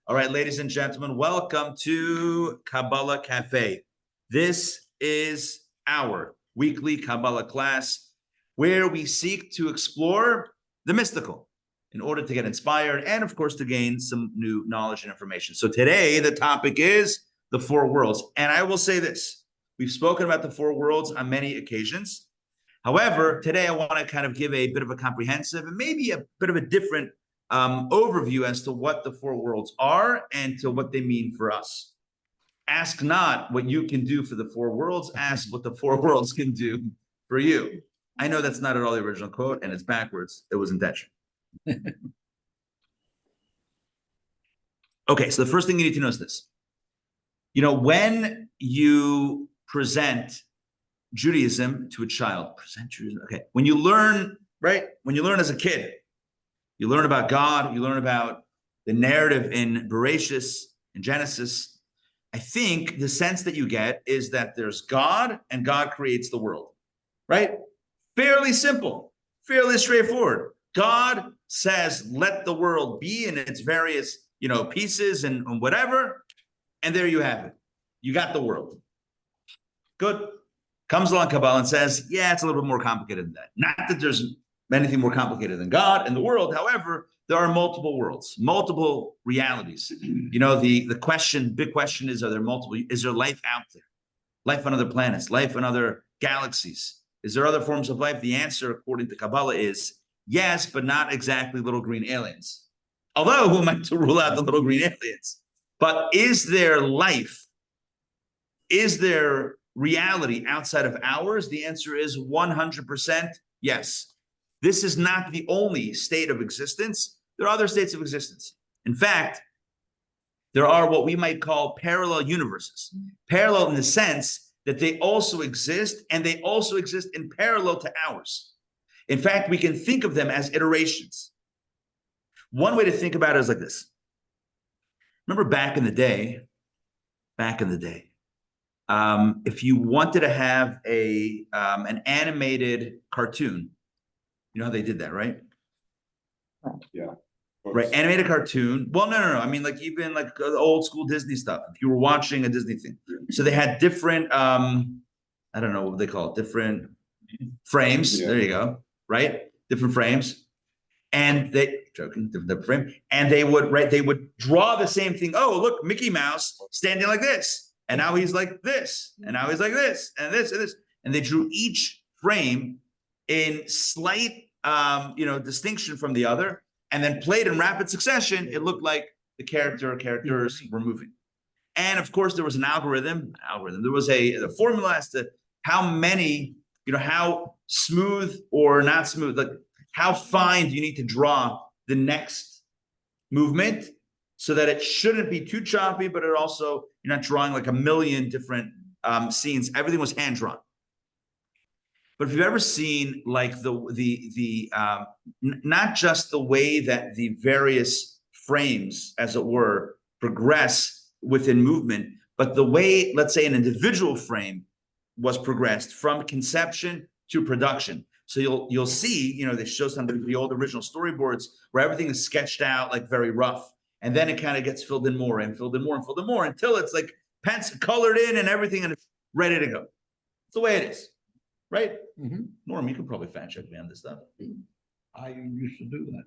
All right, ladies and gentlemen, welcome to Kabbalah Café. This is our weekly Kabbalah class where we seek to explore the mystical in order to get inspired and, of course, to gain some new knowledge and information. So today, the topic is the four worlds. And I will say this, we've spoken about the four worlds on many occasions. However, today I want to kind of give a bit of a comprehensive and maybe a bit of a different overview as to what the four worlds are and to what they mean for us. Ask not what you can do for the four worlds, ask what the four worlds can do for you. I know that's not at all the original quote and it's backwards. It was intentional. Okay, so the first thing you need to know is this. You know, when you present Judaism to a child, when you learn, right? When you learn as a kid, you learn about God, you learn about the narrative in Bereshis, in Genesis. I think the sense that you get is that there's God and God creates the world, right? Fairly simple, fairly straightforward. God says, let the world be in its various, pieces and whatever. And there you have it. You got the world. Good. Comes along Kabbalah and says, yeah, it's a little bit more complicated than that. Not that there's anything more complicated than God and the world. However, there are multiple worlds, multiple realities. The question, big question is, are there multiple? Is there life out there? Life on other planets, life on other galaxies? Is there other forms of life? The answer, according to Kabbalah, is yes, but not exactly little green aliens. Although, who am I to rule out the little green aliens? But is there life? Is there reality outside of ours? The answer is 100% yes. This is not the only state of existence. There are other states of existence. In fact, there are what we might call parallel universes. Parallel in the sense that they also exist, and they also exist in parallel to ours. In fact, we can think of them as iterations. One way to think about it is like this. Remember back in the day, if you wanted to have an animated cartoon, you know how they did that, right? Yeah. Right, animated cartoon. Well, no. I mean, like even like the old school Disney stuff. If you were watching a Disney thing, so they had different, I don't know what they call it, different frames. Yeah. There you go. Right, different frames, and different frame, and they would draw the same thing. Oh, look, Mickey Mouse standing like this, and now he's like this, and now he's like this, and this, and this, and they drew each frame in slight, distinction from the other, and then played in rapid succession. It looked like the characters were moving. And of course, there was an algorithm. There was a formula as to how many, how smooth or not smooth, like how fine do you need to draw the next movement so that it shouldn't be too choppy, but it also, you're not drawing like a million different scenes. Everything was hand drawn. But if you've ever seen like not just the way that the various frames, as it were, progress within movement, but the way, let's say, an individual frame was progressed from conception to production. So you'll see, they show some of the old original storyboards where everything is sketched out like very rough, and then it kind of gets filled in more and filled in more and filled in more until it's like pencil colored in and everything, and it's ready to go. It's the way it is. Right? Mm-hmm. Norm, you can probably fact check me on this stuff. I used to do that.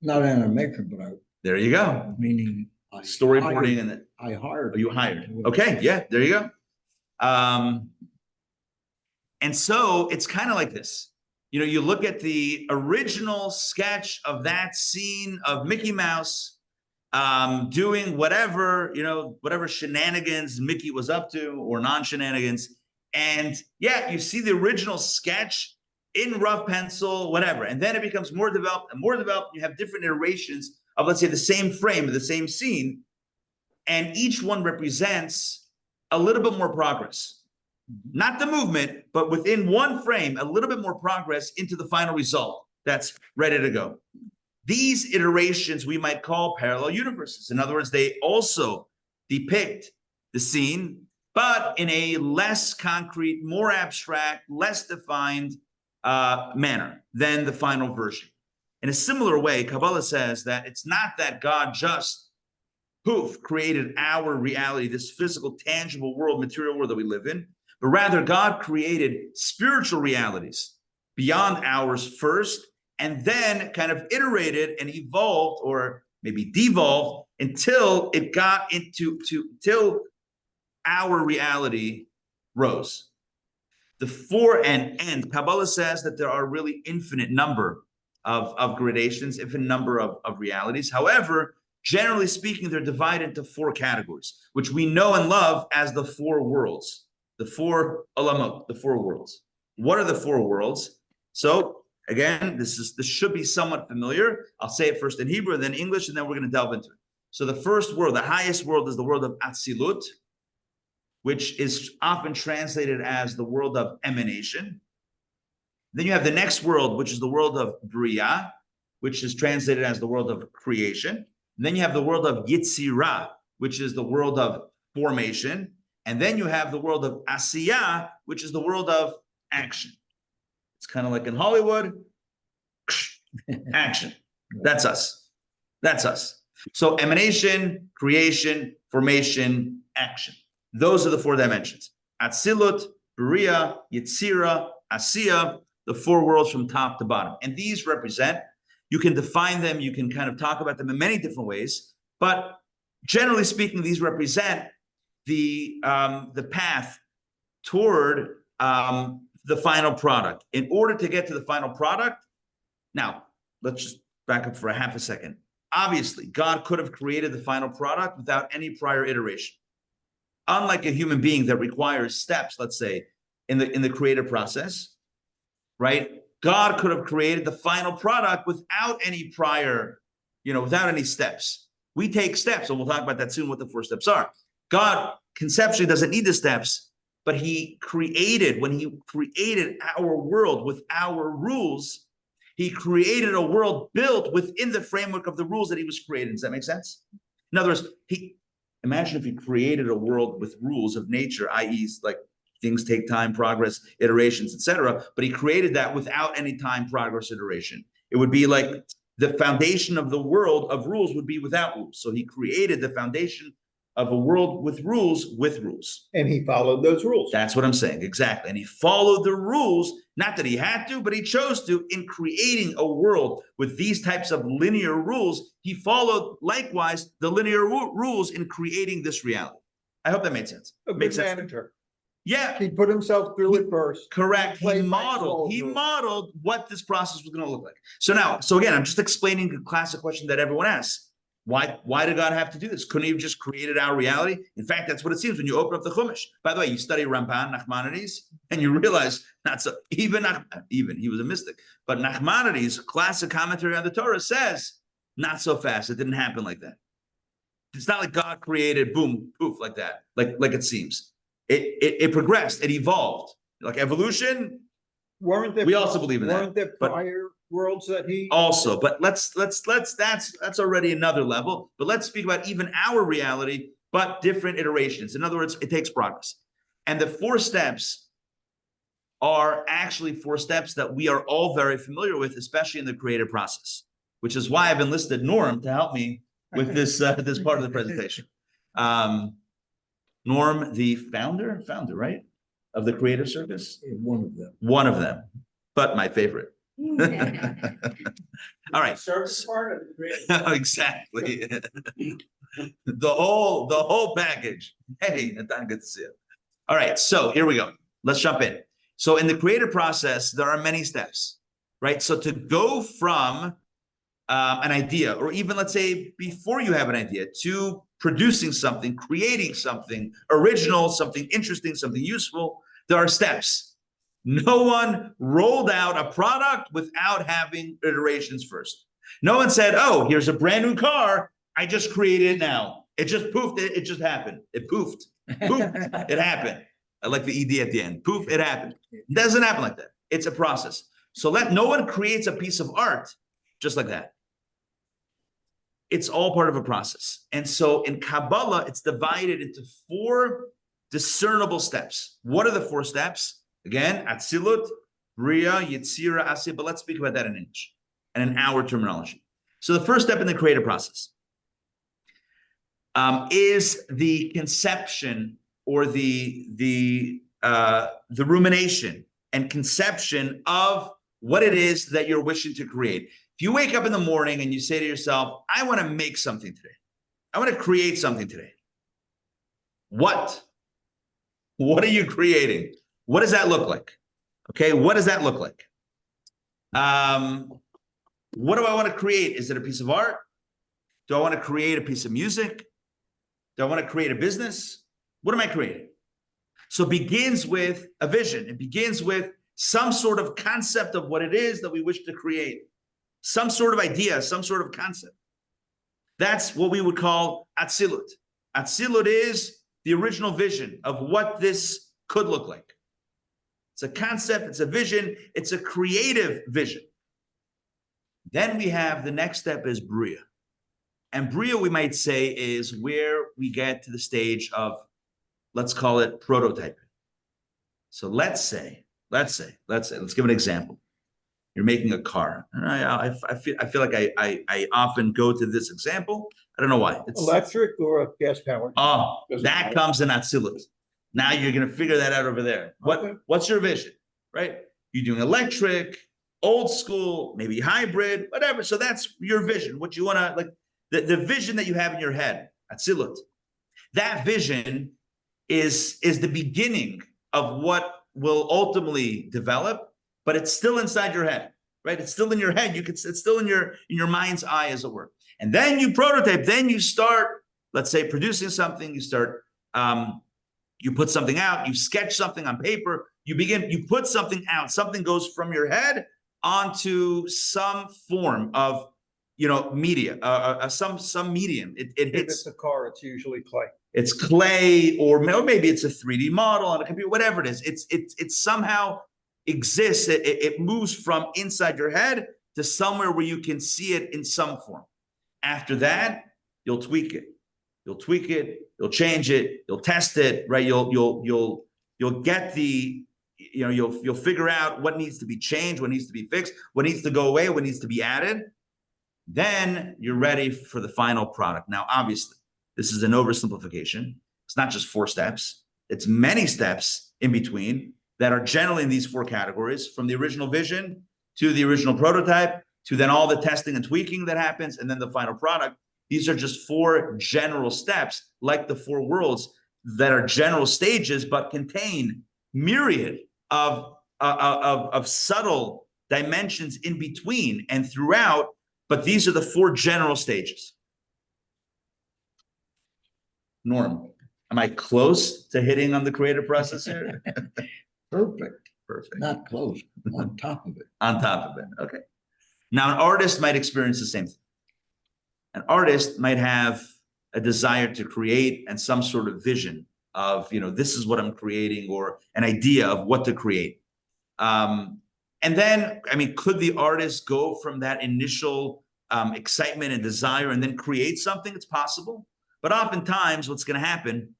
Not animation, but there you go. Meaning storyboarding and I hired. Oh, you hired. Okay, yeah, there you go. And so it's kind of like this. You look at the original sketch of that scene of Mickey Mouse doing whatever, whatever shenanigans Mickey was up to or non-shenanigans. And yeah, you see the original sketch in rough pencil, whatever. And then it becomes more developed and more developed. You have different iterations of, let's say, the same frame, the same scene. And each one represents a little bit more progress. Not the movement, but within one frame, a little bit more progress into the final result that's ready to go. These iterations we might call parallel universes. In other words, they also depict the scene, but in a less concrete, more abstract, less defined manner than the final version. In a similar way, Kabbalah says that it's not that God just poof, created our reality, this physical, tangible world, material world that we live in, but rather God created spiritual realities beyond ours first, and then kind of iterated and evolved, or maybe devolved, until it got till our reality rose. The and Kabbalah says that there are really infinite number of gradations, infinite number of realities. However, generally speaking, they're divided into 4 categories, which we know and love as the 4 worlds, the 4 olamot, the 4 worlds. What are the 4 worlds? So again, this should be somewhat familiar. I'll say it first in Hebrew, then English, and then we're going to delve into it. So the first world, the highest world, is the world of Atzilut, which is often translated as the world of emanation. Then you have the next world, which is the world of Bria, which is translated as the world of creation. And then you have the world of Yitzirah, which is the world of formation. And then you have the world of Asiyah, which is the world of action. It's kind of like in Hollywood, action. That's us. That's us. So emanation, creation, formation, action. Those are the 4 dimensions. Atzilut, Bria, Yetzira, Asiya, the 4 worlds from top to bottom. And these represent, you can define them, you can kind of talk about them in many different ways, but generally speaking, these represent the path toward the final product. In order to get to the final product, now, let's just back up for a half a second. Obviously, God could have created the final product without any prior iteration. Unlike a human being that requires steps, let's say, in the creative process, right? God could have created the final product without any prior, without any steps. We take steps, and we'll talk about that soon, what the 4 steps are. God conceptually doesn't need the steps, but when he created our world with our rules, he created a world built within the framework of the rules that he was creating. Does that make sense? In other words, imagine if he created a world with rules of nature, i.e., like things take time, progress, iterations, etc. But he created that without any time, progress, iteration. It would be like the foundation of the world of rules would be without rules. So he created the foundation of a world with rules, And he followed those rules. That's what I'm saying, exactly. And he followed the rules, not that he had to, but he chose to, in creating a world with these types of linear rules. He followed, likewise, the linear rules in creating this reality. I hope that made sense. A good Makes sense. manager. Yeah, He put himself through it first. correct. He Played by modeled rules. what this process was going to look like. So again, I'm just explaining a classic question that everyone asks. Why did God have to do this? Couldn't he have just created our reality? In fact, that's what it seems when you open up the Chumash. By the way, you study Ramban, Nachmanides, and you realize not so even he was a mystic, but Nachmanides, classic commentary on the Torah, says not so fast. It didn't happen like that. It's not like God created boom, poof, like that, like it seems. It progressed, it evolved. Like evolution, we also believe in that. Weren't there prior worlds that he also, but let's that's already another level. But let's speak about even our reality, but different iterations. In other words, it takes progress. And the 4 steps are actually 4 steps that we are all very familiar with, especially in the creative process, which is why I've enlisted Norm to help me with this this part of the presentation. Norm, the founder, right, of the Creative Circus? One of them, but my favorite. All right. service part of the creative. Exactly. the whole package. Hey, Nathan, good to see you. All right, so here we go. Let's jump in. So in the creative process, there are many steps, right? So to go from an idea, or even let's say before you have an idea, to producing something, creating something original, something interesting, something useful, there are steps. No one rolled out a product without having iterations first. No one said, oh, here's a brand new car. I just created it now. It just poofed. It just happened. It poofed. Poof, it happened. I like the ED at the end. Poof, it happened. It doesn't happen like that. It's a process. So no one creates a piece of art just like that. It's all part of a process. And so in Kabbalah, it's divided into 4 discernible steps. What are the 4 steps? Again, Atzilut, Bria, Yetzira, Asiyah, but let's speak about that in English and in our terminology. So the first step in the creative process. is the conception or the rumination and conception of what it is that you're wishing to create. If you wake up in the morning and you say to yourself, I want to make something today. I want to create something today. What? What are you creating? What does that look like? Okay, what does that look like? What do I want to create? Is it a piece of art? Do I want to create a piece of music? Do I want to create a business? What am I creating? So it begins with a vision. It begins with some sort of concept of what it is that we wish to create. Some sort of idea, some sort of concept. That's what we would call Atzilut. Atzilut is the original vision of what this could look like. It's a concept, it's a vision, it's a creative vision. Then we have the next step is Bria. And Bria, we might say, is where we get to the stage of, let's call it prototyping. So let's give an example. You're making a car. And I feel like I often go to this example. I don't know why. It's Electric or gas powered? Oh, that comes in Atzilut. Now you're going to figure that out over there. Okay. What's your vision, right? You're doing electric, old school, maybe hybrid, whatever. So that's your vision. What you want to, like, the vision that you have in your head, Atzilut. That vision is the beginning of what will ultimately develop, but it's still inside your head, right? It's still in your head. It's still in your mind's eye, as it were. And then you prototype. Then you start, let's say, producing something. You start, you put something out. You sketch something on paper. You put something out. Something goes from your head onto some form of, media, some medium. It If hits. it's a car, it's usually clay. It's clay, or maybe it's a 3D model on a computer, whatever it is. It somehow exists. It moves from inside your head to somewhere where you can see it in some form. After that, you'll tweak it. You'll tweak it. You'll change it. You'll test it. Right? You'll get the, you'll figure out what needs to be changed, what needs to be fixed, what needs to go away, what needs to be added. Then you're ready for the final product. Now, obviously, this is an oversimplification. It's not just 4 steps. It's many steps in between that are generally in these 4 categories, from the original vision to the original prototype, to then all the testing and tweaking that happens, and then the final product. These are just 4 general steps, like the 4 worlds, that are general stages, but contain myriad of subtle dimensions in between and throughout. But these are the 4 general stages. Norm, am I close to hitting on the creative process here? Perfect. Perfect. Not close, on top of it. On top of it. Okay. Now, an artist might experience the same thing. An artist might have a desire to create and some sort of vision of, this is what I'm creating, or an idea of what to create. And then, could the artist go from that initial excitement and desire and then create something? It's possible. But oftentimes what's going to happen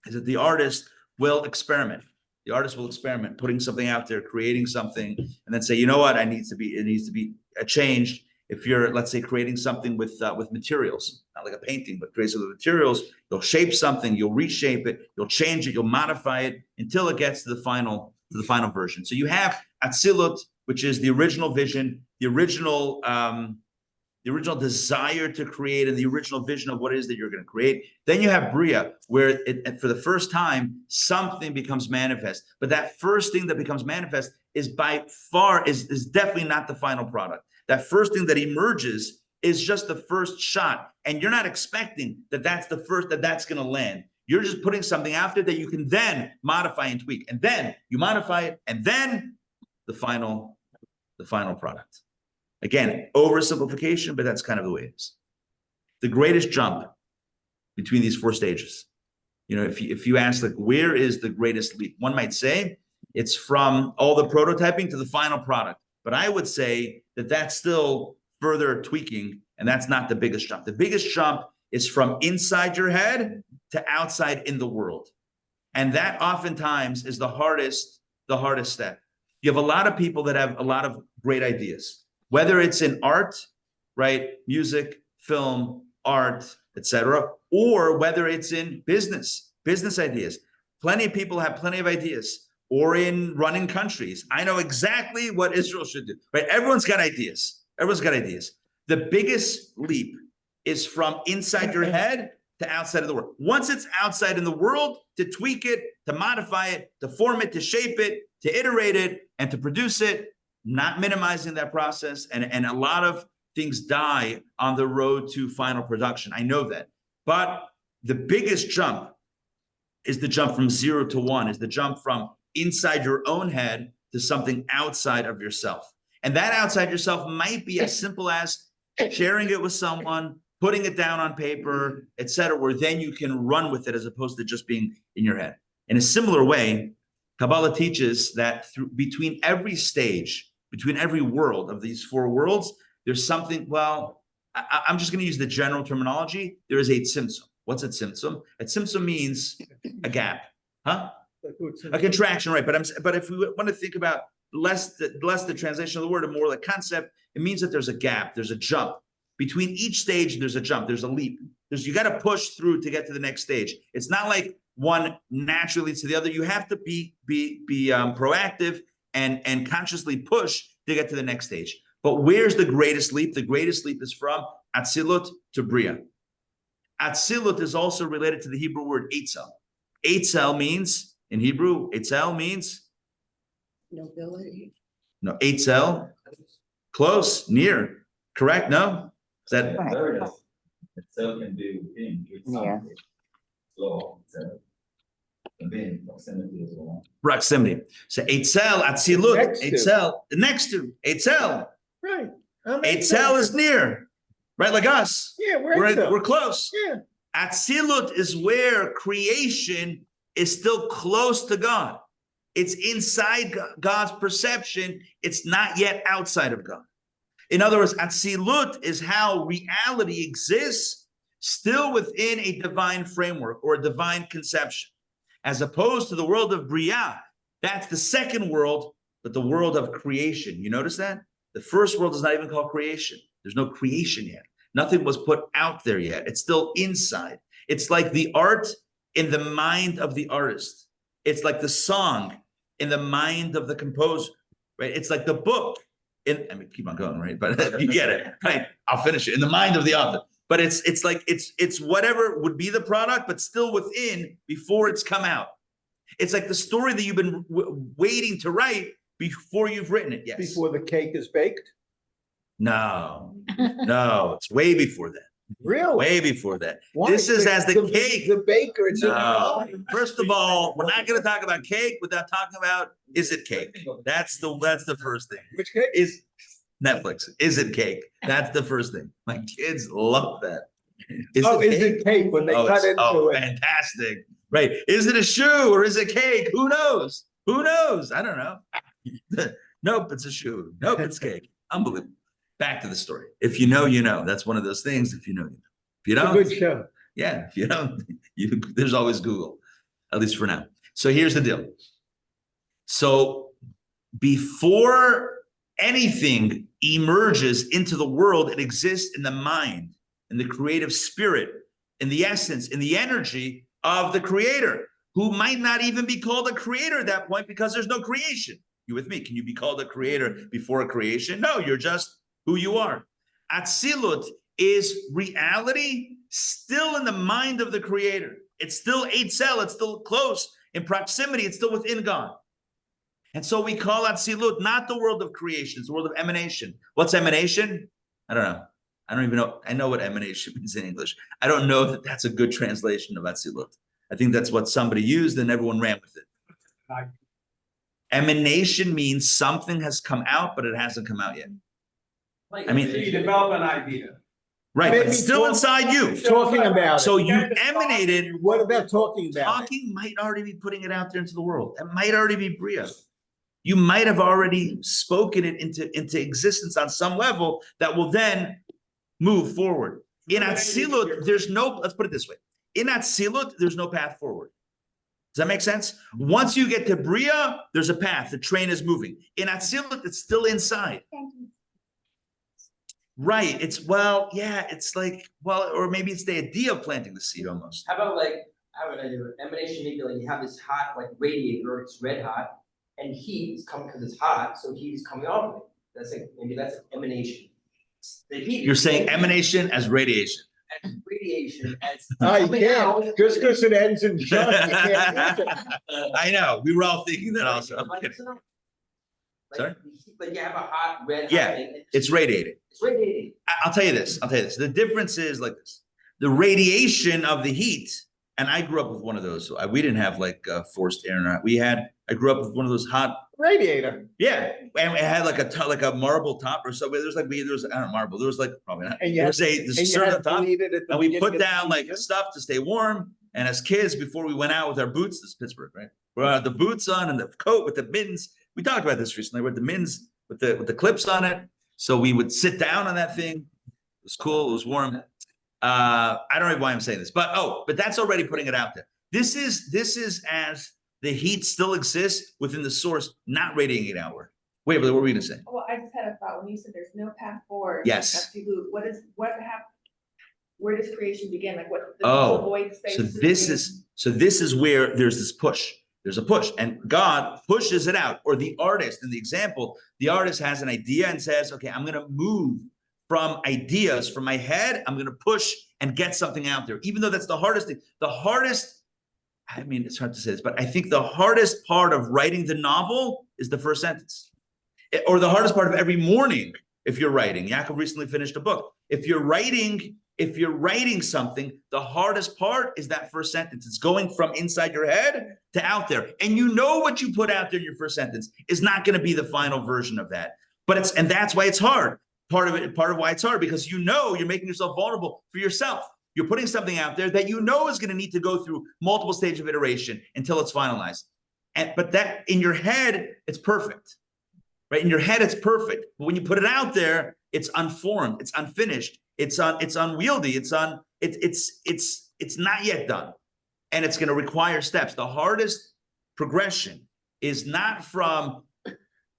is that the artist will experiment. The artist will experiment, putting something out there, creating something, and then say, you know what, it needs to be changed. If you're, let's say, creating something with materials, not like a painting, but creating with materials, you'll shape something, you'll reshape it, you'll change it, you'll modify it until it gets to the final version. So you have Atzilut, which is the original vision, the original desire to create, and the original vision of what it is that you're going to create. Then you have Bria, where for the first time, something becomes manifest. But that first thing that becomes manifest is by far, is definitely not the final product. That first thing that emerges is just the first shot. And you're not expecting that's going to land. You're just putting something out there that you can then modify and tweak. And then you modify it, and then the final product. Again, oversimplification, but that's kind of the way it is. The greatest jump between these 4 stages, if you ask, like, where is the greatest leap? One might say it's from all the prototyping to the final product. But I would say that that's still further tweaking, and that's not the biggest jump. The biggest jump is from inside your head to outside in the world. And that oftentimes is the hardest step. You have a lot of people that have a lot of great ideas, whether it's in art, right? Music, film, art, etc., or whether it's in business ideas. Plenty of people have plenty of ideas, or in running countries. I know exactly what Israel should do, right? Everyone's got ideas. The biggest leap is from inside your head to outside of the world. Once it's outside in the world, to tweak it, to modify it, to form it, to shape it, to iterate it, and to produce it, not minimizing that process. And a lot of things die on the road to final production. I know that. But the biggest jump is the jump from 0 to 1, is the jump from inside your own head to something outside of yourself. And that outside yourself might be as simple as sharing it with someone, putting it down on paper, etc., where then you can run with it as opposed to just being in your head. In a similar way, Kabbalah teaches that between every stage, between every world of these 4 worlds, there's something, well, I'm just going to use the general terminology. There is a tzimtzum. What's a tzimtzum? A tzimtzum means a gap, huh? A contraction, right? But if we want to think about less the translation of the word and more the concept, it means that there's a gap, there's a jump. Between each stage, there's a jump, there's a leap. You got to push through to get to the next stage. It's not like one naturally leads to the other. You have to be proactive and consciously push to get to the next stage. But where's the greatest leap? The greatest leap is from Atzilut to Bria. Atzilut is also related to the Hebrew word Eitzel. Eitzel means, in Hebrew, Eitzel means? Nobility. No, Eitzel, close, near, correct? No? Is that? Itself can be within. Yeah. So, being proximity as well. Proximity. So Eitzel, Atzilut, Eitzel, next to, Eitzel. Right. Eitzel is near, right? Like us. Yeah, we're close. Yeah. Atzilut is where creation is still close to God. It's inside God's perception. It's not yet outside of God. In other words, Atzilut is how reality exists still within a divine framework or a divine conception, as opposed to the world of Bria. That's the second world, but the world of creation. You notice that? The first world is not even called creation. There's no creation yet. Nothing was put out there yet. It's still inside. It's like the art in the mind of the artist. It's like the song in the mind of the composer, right? It's like the book keep on going, right? But you get it, right? I'll finish it. In the mind of the author. But it's whatever would be the product, but still within before it's come out. It's like the story that you've been waiting to write before you've written it. Yes. Before the cake is baked? No, it's way before that. Really? Way before that. Why? This is as the cake. The baker. It's No. First of all, we're not going to talk about cake without talking about, is it cake? That's the first thing. Which cake? Is Netflix. Is it cake? That's the first thing. My kids love that. Is it cake when they cut into it? Fantastic. Right. Is it a shoe or is it cake? Who knows? I don't know. Nope, it's a shoe. Nope, it's cake. Unbelievable. Back to the story. If you know, you know. That's one of those things. If you know, you know. If you don't, it's a good show. Yeah. If you don't, there's always Google, at least for now. So here's the deal. So before anything emerges into the world, it exists in the mind, in the creative spirit, in the essence, in the energy of the creator, who might not even be called a creator at that point because there's no creation. You with me? Can you be called a creator before a creation? No, you're just who you are. Atzilut is reality still in the mind of the creator. It's still Eitzel, it's still close in proximity, it's still within God. And so we call Atzilut not the world of creation, it's the world of emanation. What's emanation? I don't know. I don't even know. I know what emanation means in English. I don't know that that's a good translation of Atzilut. I think that's what somebody used and everyone ran with it. Emanation means something has come out, but it hasn't come out yet. Like, I mean, you develop an idea. Right, Maybe but it's still inside you. Talking about So it. you emanated. What about talking about it? Talking might already be putting it out there into the world. That might already be Bria. You might have already spoken it into existence on some level that will then move forward. In Atzilut, there's no, let's put it this way. In Atzilut, there's no path forward. Does that make sense? Once you get to Bria, there's a path. The train is moving. In Atzilut, it's still inside. Right. It's well, yeah, it's like, well, or maybe it's the idea of planting the seed almost. How about like, how would I do it? Emanation, maybe like you have this hot, like radiator, it's red hot, and heat is coming because it's hot, so heat is coming off of it. That's like, maybe that's an emanation. The heat. You're saying emanation as radiation. As radiation, as I coming out. can't, just because it ends in junk, you can't use it. I know. We were all thinking that also. I'm Like, kidding. like, Sorry? Like you have a hot red. Yeah, hot thing, and It's radiating. It's radiating. I'll tell you this. The difference is like this. The radiation of the heat, and I grew up with one of those. We didn't have like forced air. I grew up with one of those hot. Radiator. Yeah, and it had like a marble top or something. There was I don't know, marble. There was like probably not. And you There had- was a And you certain had to top, leave it at the and we beginning put of the down like season. stuff to stay warm. And as kids, before we went out with our boots, this is Pittsburgh, right? We're the boots on and the coat with the mittens. We talked about this recently with the mittens with the clips on it. So we would sit down on that thing. It was cool. It was warm. I don't know why I'm saying this, but that's already putting it out there. This is as the heat still exists within the source, not radiating it outward. Wait, what were we gonna say? Well, I just had a thought, when you said there's no path forward. Yes. Absolute, where does creation begin? Like what? Oh, void space So this is where there's this push. There's a push, and God pushes it out. Or the artist, in the example, the artist has an idea and says, okay, I'm gonna move from ideas from my head. I'm gonna push and get something out there. Even though that's the hardest thing. I mean, it's hard to say this, but I think the hardest part of writing the novel is the first sentence. Or the hardest part of every morning, if you're writing. Yaakov recently finished a book. If you're writing something, the hardest part is that first sentence. It's going from inside your head to out there. And you know what you put out there in your first sentence is not going to be the final version of that. And that's why it's hard. Part of why it's hard, because you know you're making yourself vulnerable for yourself. You're putting something out there that you know is going to need to go through multiple stages of iteration until it's finalized. But that in your head, it's perfect. Right? In your head, it's perfect. But when you put it out there, it's unformed, it's unfinished, it's unwieldy, it's not yet done. And it's going to require steps. The hardest progression is not from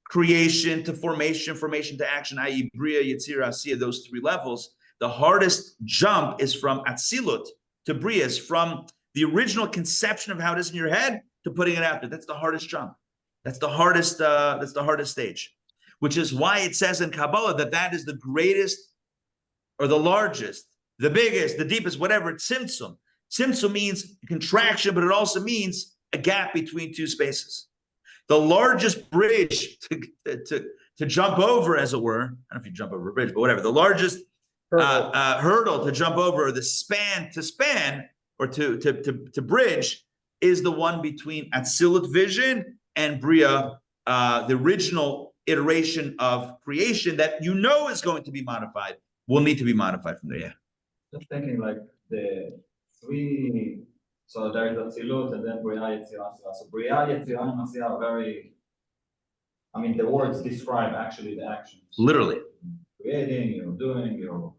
creation to formation to action, i.e. Bria, Yetzirah, Asiya, those three levels. The hardest jump is from Atzilut to Bria, is from the original conception of how it is in your head to putting it out there. That's the hardest jump. That's the hardest stage, which is why it says in Kabbalah that is the greatest or the largest, the biggest, the deepest, whatever. It's Tzimtzum. Tzimtzum means contraction, but it also means a gap between two spaces. The largest bridge to jump over, as it were, I don't know if you jump over a bridge, but whatever, the largest hurdle to jump over, the span or to bridge, is the one between Atzilut vision and Bria, the original iteration of creation that you know is going to be modified, will need to be modified from there. Yeah. Just thinking like the three, so there is Atzilut and then Bria, Yetzirah, Asiya. So Bria, Yetzirah, and Asiya are very, I mean, the words describe actually the actions. Literally. Creating, you're doing, you're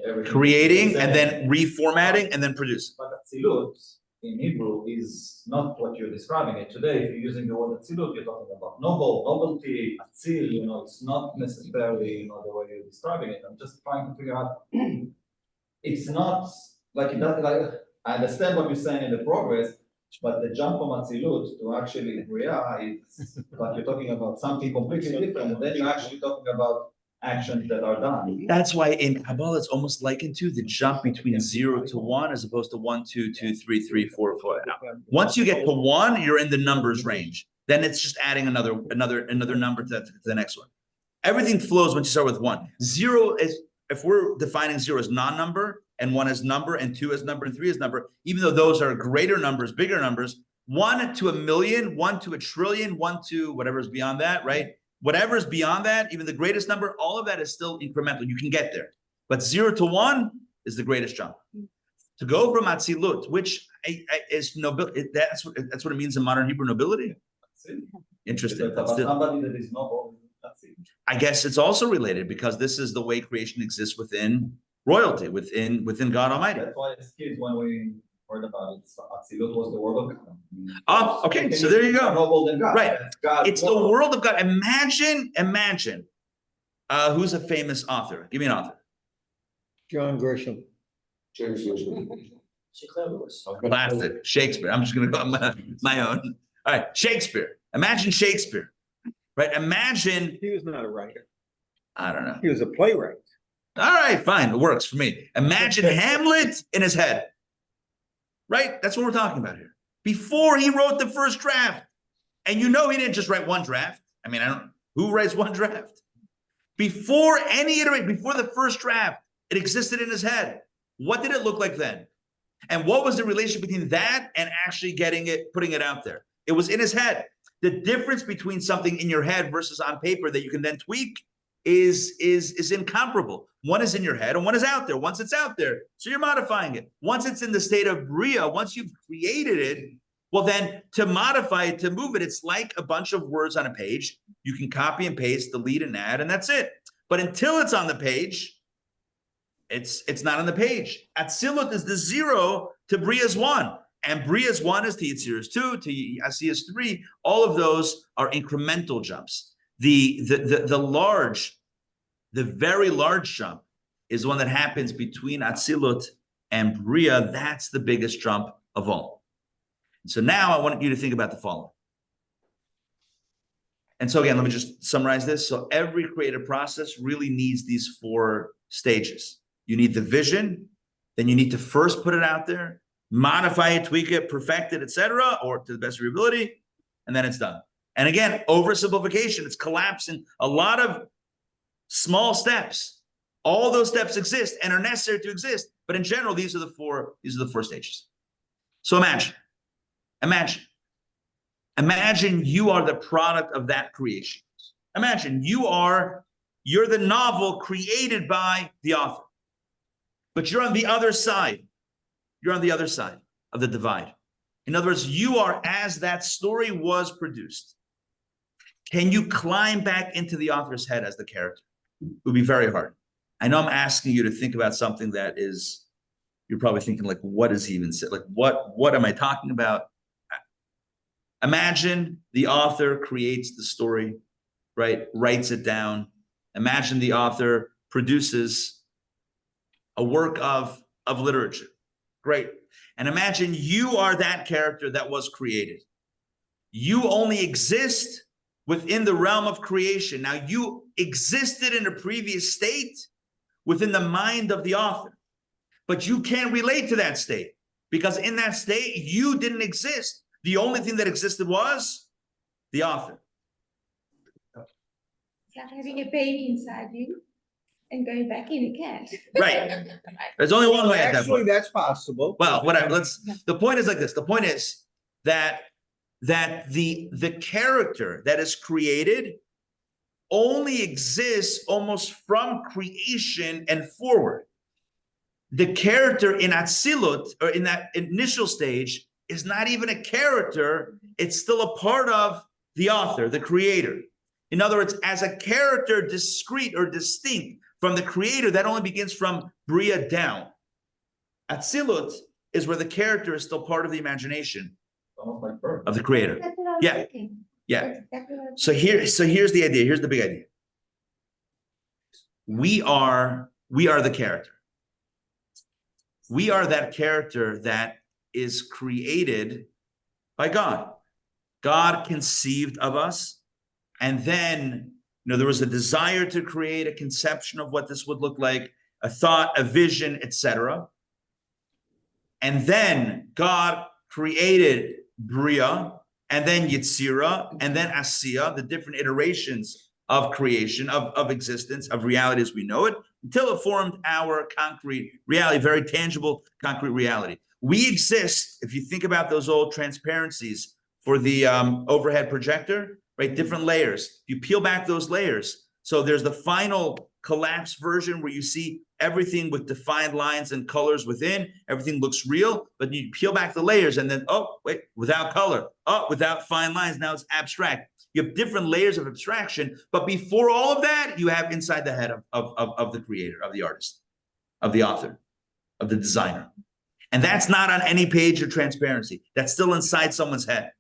everything. Creating and then reformatting and then producing. But Atzilut in Hebrew is not what you're describing it today. If you're using the word Atzilut, you're talking about novelty, Atzil, it's not necessarily, the way you're describing it. I'm just trying to figure out, it's not like it doesn't, like, I understand what you're saying in the progress, but the jump from Atzilut to actually Bria is, but you're talking about something completely different, and then you're actually talking about actions that are done. That's why in Kabbalah it's almost likened to the jump between 0 to 1 as opposed to 1, 2, 2, 3, 3, 4, 4. Now, once you get to 1, you're in the numbers range. Then it's just adding another number to the next one. Everything flows once you start with 1. 0 is, if we're defining 0 as non-number and 1 as number and 2 as number and 3 as number, even though those are greater numbers, bigger numbers, 1 to 1,000,000, 1 to 1,000,000,000,000, 1 to whatever's beyond that, right? Whatever's beyond that, even the greatest number, all of that is still incremental. You can get there. But 0 to 1 is the greatest jump. To go from Atzilut, which is nobility, that's what it means in modern Hebrew, nobility. Interesting. But somebody that is noble, that's it. I guess it's also related because this is the way creation exists within royalty, within God Almighty. That's why as kids, when we heard about it, Atzilut was the word of God. Oh, okay. So there you go. Noble than God. Right. God It's the world of God. Imagine Who's a famous author? Give me an author. John Grisham. Classic. Shakespeare. I'm just gonna go on my own. All right, Shakespeare. Imagine Shakespeare, right? Imagine, He was not a writer. I don't know. He was a playwright. All right, fine. It works for me. Imagine Hamlet in his head. Right? That's what we're talking about here. Before he wrote the first draft. And you know he didn't just write one draft. I mean, who writes one draft? Before any iteration, before the first draft, it existed in his head. What did it look like then? And what was the relation between that and actually putting it out there? It was in his head. The difference between something in your head versus on paper that you can then tweak is incomparable. One is in your head and one is out there. Once it's out there, so you're modifying it. Once it's in the state of Bria, once you've created it, well then to modify it, to move it, it's like a bunch of words on a page. You can copy and paste, delete and add, and that's it. But until it's on the page, it's not on the page. Atzilut is the 0 to Bria's 1. And Bria's 1 is to Yitzir's 2, to Asiya's 3. All of those are incremental jumps. The very large jump is one that happens between Atzilut and Bria. That's the biggest jump of all. So now I want you to think about the following. And so again, let me just summarize this. So every creative process really needs these 4 stages. You need the vision, then you need to first put it out there, modify it, tweak it, perfect it, etc., or to the best of your ability, and then it's done. And again, oversimplification, it's collapsing a lot of small steps. All those steps exist and are necessary to exist, but in general, these are the four stages. So imagine you are the product of that creation. Imagine you're the novel created by the author, but you're on the other side. You're on the other side of the divide. In other words, you are as that story was produced. Can you climb back into the author's head as the character? It would be very hard. I know I'm asking you to think about something that is, you're probably thinking like, what is he even saying? Like, what am I talking about? Imagine the author creates the story, right? Writes it down. Imagine the author produces a work of literature. Great. And imagine you are that character that was created. You only exist within the realm of creation. Now, you existed in a previous state within the mind of the author, but you can't relate to that state because in that state, you didn't exist. The only thing that existed was the author. It's like having a baby inside you and going back in again. Right. There's only one way at that Actually, point. that's possible. Well, whatever. The point is like this. The point is that the character that is created only exists almost from creation and forward. The character in Atzilut, or in that initial stage, is not even a character. It's still a part of the author, the creator. In other words, as a character discrete or distinct from the creator, that only begins from Bria down. Atzilut is where the character is still part of the imagination of the creator. That's what I was Yeah. thinking. Yeah. That's exactly what I was So here's the idea. Here's the big idea. We are the character. We are that character that is created by God. God conceived of us, and then there was a desire to create a conception of what this would look like, a thought, a vision, etc. And then God created Bria, and then Yetzirah, and then Asiya, the different iterations of creation, of existence, of reality as we know it, until it formed our concrete reality, very tangible, concrete reality. We exist, if you think about those old transparencies for the overhead projector, right? Different layers. You peel back those layers. So there's the final collapsed version where you see everything with defined lines and colors within. Everything looks real, but you peel back the layers and then, oh, wait, without color. Oh, without fine lines, now it's abstract. You have different layers of abstraction, but before all of that, you have inside the head of the creator, of the artist, of the author, of the designer. And that's not on any page of transparency. That's still inside someone's head.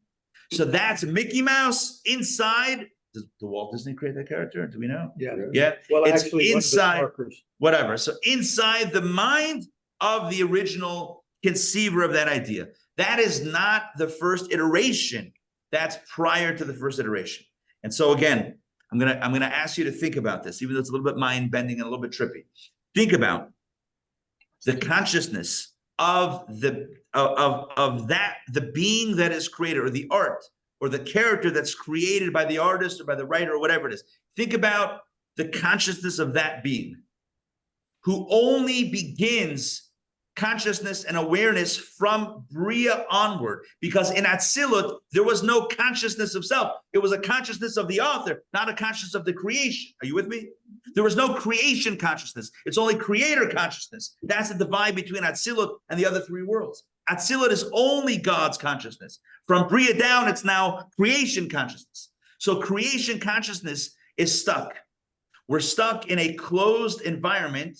So that's Mickey Mouse inside Did Walt Disney create that character? Do we know? Yeah. Yeah. Well, It's actually, one of the inside- markers. Whatever. So inside the mind of the original conceiver of that idea. That is not the first iteration. That's prior to the first iteration. And so again, I'm gonna ask you to think about this, even though it's a little bit mind-bending and a little bit trippy. Think about the consciousness of the being that is created, or the art, or the character that's created by the artist or by the writer or whatever it is. Think about the consciousness of that being, who only begins consciousness and awareness from Bria onward, because in Atzilut, there was no consciousness of self. It was a consciousness of the author, not a consciousness of the creation. Are you with me? There was no creation consciousness. It's only creator consciousness. That's the divide between Atzilut and the other three worlds. Atzilut is only God's consciousness. From Bria down, it's now creation consciousness. So creation consciousness is stuck. We're stuck in a closed environment,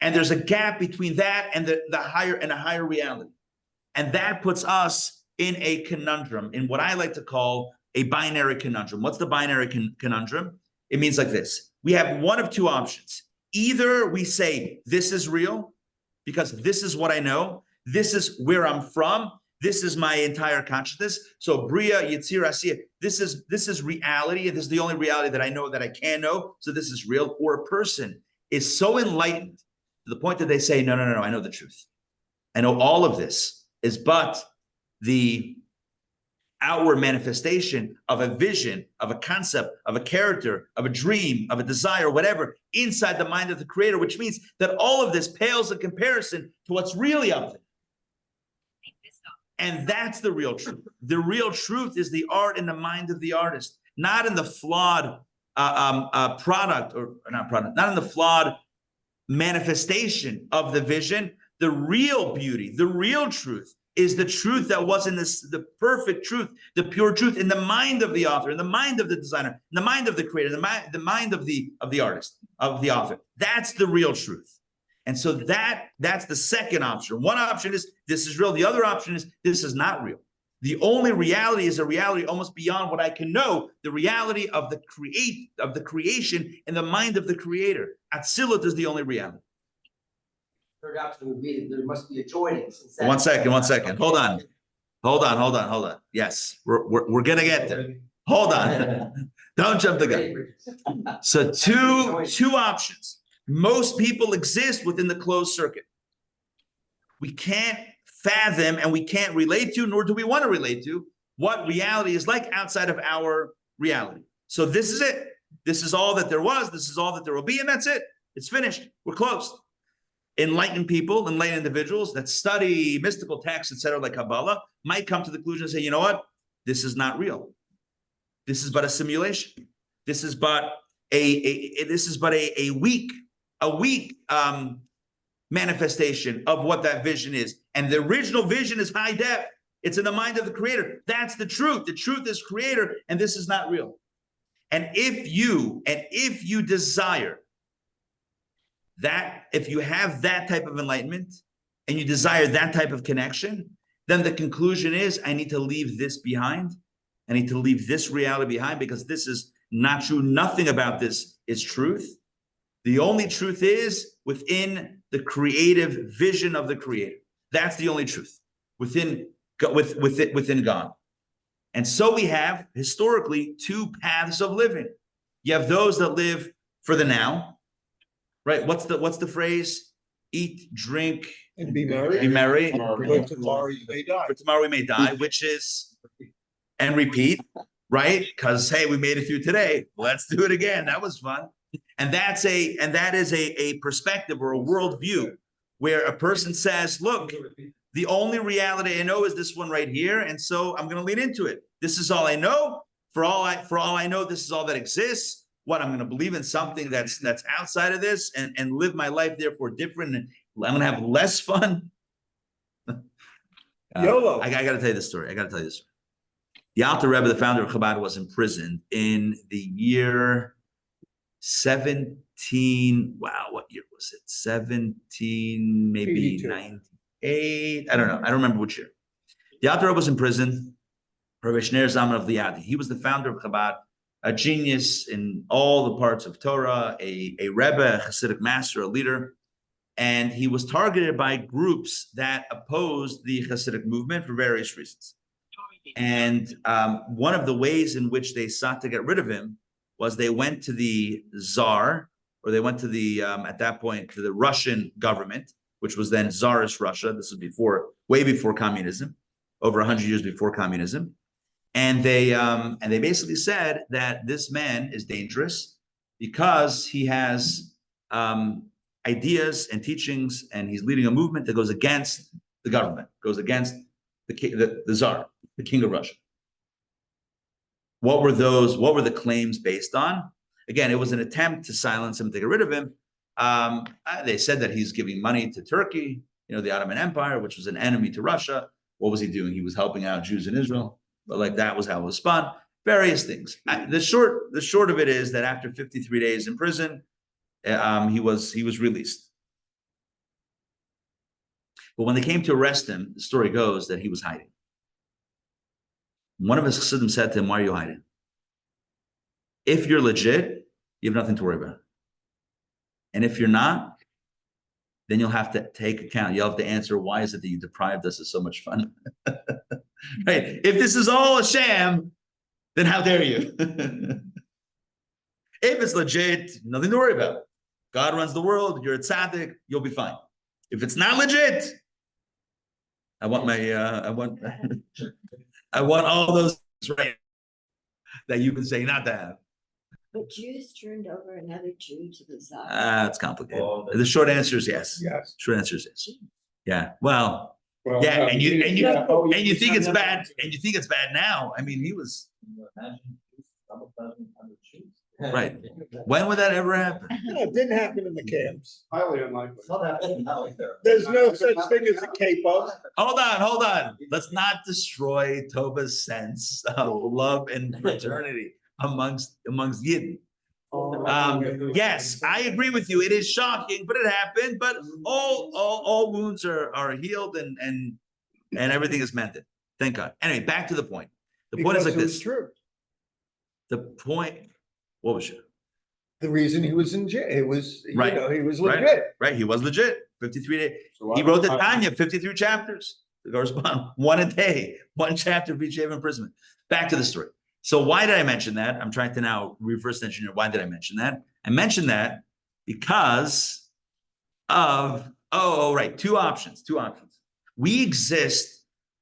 and there's a gap between that and the higher and a higher reality. And that puts us in a conundrum, in what I like to call a binary conundrum. What's the binary conundrum? It means like this. We have one of two options. Either we say, this is real, because this is what I know. This is where I'm from. This is my entire consciousness. So Bria, Yitzir, Asiya, this is reality. This is the only reality that I know, that I can know. So this is real. Or a person is so enlightened to the point that they say, no, I know the truth. I know all of this is but the outward manifestation of a vision, of a concept, of a character, of a dream, of a desire, whatever, inside the mind of the creator, which means that all of this pales in comparison to what's really up there. And that's the real truth. The real truth is the art in the mind of the artist, not in the flawed not in the flawed manifestation of the vision. The real beauty, the real truth, is the truth that was in the perfect truth, the pure truth in the mind of the author, in the mind of the designer, in the mind of the creator, the mind of the artist, of the author. That's the real truth. And so that's the second option. One option is this is real. The other option is this is not real. The only reality is a reality almost beyond what I can know, the reality of the creation in the mind of the creator. Atzilut is the only reality. Third option would be that there must be a joining. One second. Hold on. Yes, we're gonna get there. Hold on. Don't jump the gun. So two options. Most people exist within the closed circuit. We can't fathom, and we can't relate to, nor do we want to relate to, what reality is like outside of our reality. So this is it. This is all that there was. This is all that there will be, and that's it. It's finished. We're closed. Enlightened people, enlightened individuals that study mystical texts, etc., like Kabbalah, might come to the conclusion and say, you know what? This is not real. This is but a simulation. This is but a weak manifestation of what that vision is. And the original vision is high def. It's in the mind of the creator. That's the truth. The truth is creator, and this is not real. And if you desire that, if you have that type of enlightenment and you desire that type of connection, then the conclusion is, I need to leave this behind. I need to leave this reality behind, because this is not true. Nothing about this is truth. The only truth is within the creative vision of the creator. That's the only truth within God. And so we have historically two paths of living. You have those that live for the now, right? What's the phrase? Eat, drink, And be merry. be merry. For tomorrow you may die. For tomorrow we may die, which is, and repeat, right? Because hey, we made it through today. Let's do it again. That was fun. And that is a perspective or a worldview where a person says, look, the only reality I know is this one right here, and so I'm going to lean into it. This is all I know. For all I know, this is all that exists. What, I'm going to believe in something that's outside of this and live my life therefore different, and I'm going to have less fun. YOLO. I got to tell you this story. The Alter Rebbe, the founder of Chabad, was imprisoned in the year 17. Wow, what year was it? 17, maybe 82. 98. I don't know. I don't remember which year. The Alter Rebbe was in prison. Rabbi Shner Zalman of Liadi. He was the founder of Chabad. a genius in all the parts of Torah, a Rebbe, a Hasidic master, a leader. And he was targeted by groups that opposed the Hasidic movement for various reasons. And one of the ways in which they sought to get rid of him was they went to the Tsar, or they went to the, at that point, to the Russian government, which was then Tsarist Russia. This was before, way before communism, over 100 years before communism. And they basically said that this man is dangerous because he has ideas and teachings, and he's leading a movement that goes against the government, goes against the Tsar, the king of Russia. What were the claims based on? Again, it was an attempt to silence him, to get rid of him. They said that he's giving money to Turkey, the Ottoman Empire, which was an enemy to Russia. What was he doing? He was helping out Jews in Israel, but like that was how it was spun. Various things. The short of it is that after 53 days in prison, he was released. But when they came to arrest him, the story goes that he was hiding. One of his chassidim said to him, "Why are you hiding? If you're legit, you have nothing to worry about. And if you're not, then you'll have to take account. You'll have to answer, why is it that you deprived us of so much fun?" Right? If this is all a sham, then how dare you? If it's legit, nothing to worry about. God runs the world. You're a tzaddik. You'll be fine. If it's not legit, I want all those right that you've been saying not to have. But Jews turned over another Jew to the Tsar. It's complicated. The short answer is yes. Yes. Short answer is yes. Yeah. Well, Well, yeah, no, and you you think it's bad, and you think it's bad now. I mean, he was right. When would that ever happen? No, it didn't happen in the camps. Highly unlikely. It's not happening now either. There's no such thing as a capo. Hold on. Let's not destroy Toba's sense of love and fraternity amongst Yidden. Yes, I agree with you. It is shocking, but it happened. But all wounds are healed and everything is mended. Thank God. Anyway, back to the point. The point is like Because it was this. true. The point. What was it? The reason he was in jail, it was, Right. he was legit. Right. He was legit. 53 days. So He wrote the Tanya, 53 chapters. They correspond one a day, one chapter for each day of imprisonment. Back to the story. So why did I mention that? I'm trying to now reverse engineer. Why did I mention that? I mentioned that because of, right, two options. We exist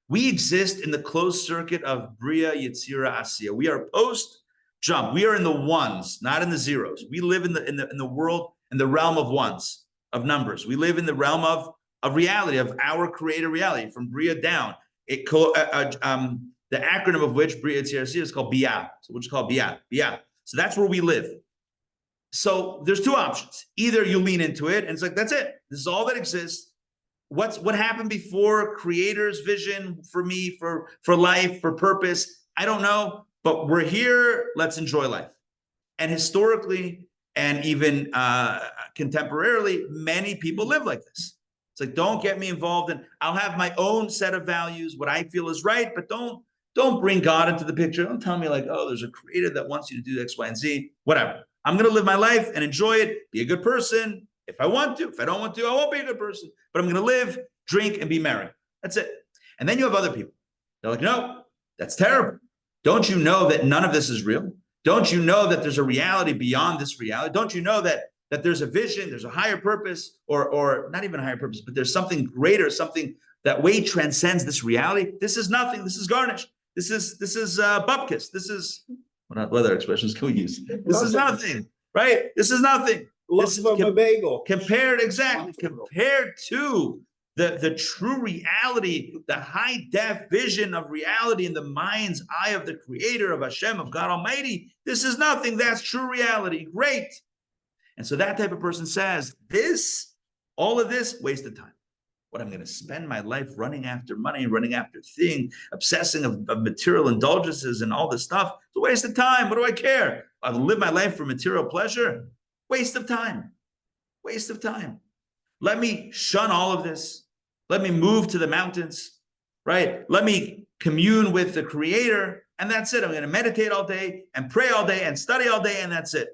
in the closed circuit of Bria, Yetzira, Asiya. We are post-jump. We are in the ones, not in the zeros. We live in the world, in the realm of ones, of numbers. We live in the realm of reality, of our creator reality, from Bria down. The acronym of which Bria Yetzira Asiya is called Bia. So we'll just call Bia. So that's where we live. So there's two options. Either you lean into it and it's like, that's it. This is all that exists. What happened before creator's vision for me, for life, for purpose? I don't know, but we're here. Let's enjoy life. And historically, and even contemporarily, many people live like this. It's like, don't get me involved in, I'll have my own set of values, what I feel is right, but don't bring God into the picture. Don't tell me like, oh, there's a creator that wants you to do X, Y, and Z, whatever. I'm going to live my life and enjoy it, be a good person. If I want to, if I don't want to, I won't be a good person, but I'm going to live, drink, and be merry. That's it. And then you have other people. They're like, no, that's terrible. Don't you know that none of this is real? Don't you know that there's a reality beyond this reality? Don't you know that there's a vision, there's a higher purpose, or not even a higher purpose, but there's something greater, something that way transcends this reality? This is nothing. This is garnish. This is bupkis. This is, what other expressions can we use? This is nothing, right? This is nothing. Less of a bagel. Compared to the true reality, the high def vision of reality in the mind's eye of the creator, of Hashem, of God Almighty, this is nothing. That's true reality. Great. And so that type of person says, all of this, waste of time. What, I'm going to spend my life running after money, running after thing, obsessing of material indulgences and all this stuff. It's a waste of time. What do I care? I'll live my life for material pleasure. Waste of time. Waste of time. Let me shun all of this. Let me move to the mountains, right? Let me commune with the creator, and that's it. I'm going to meditate all day and pray all day and study all day, and that's it.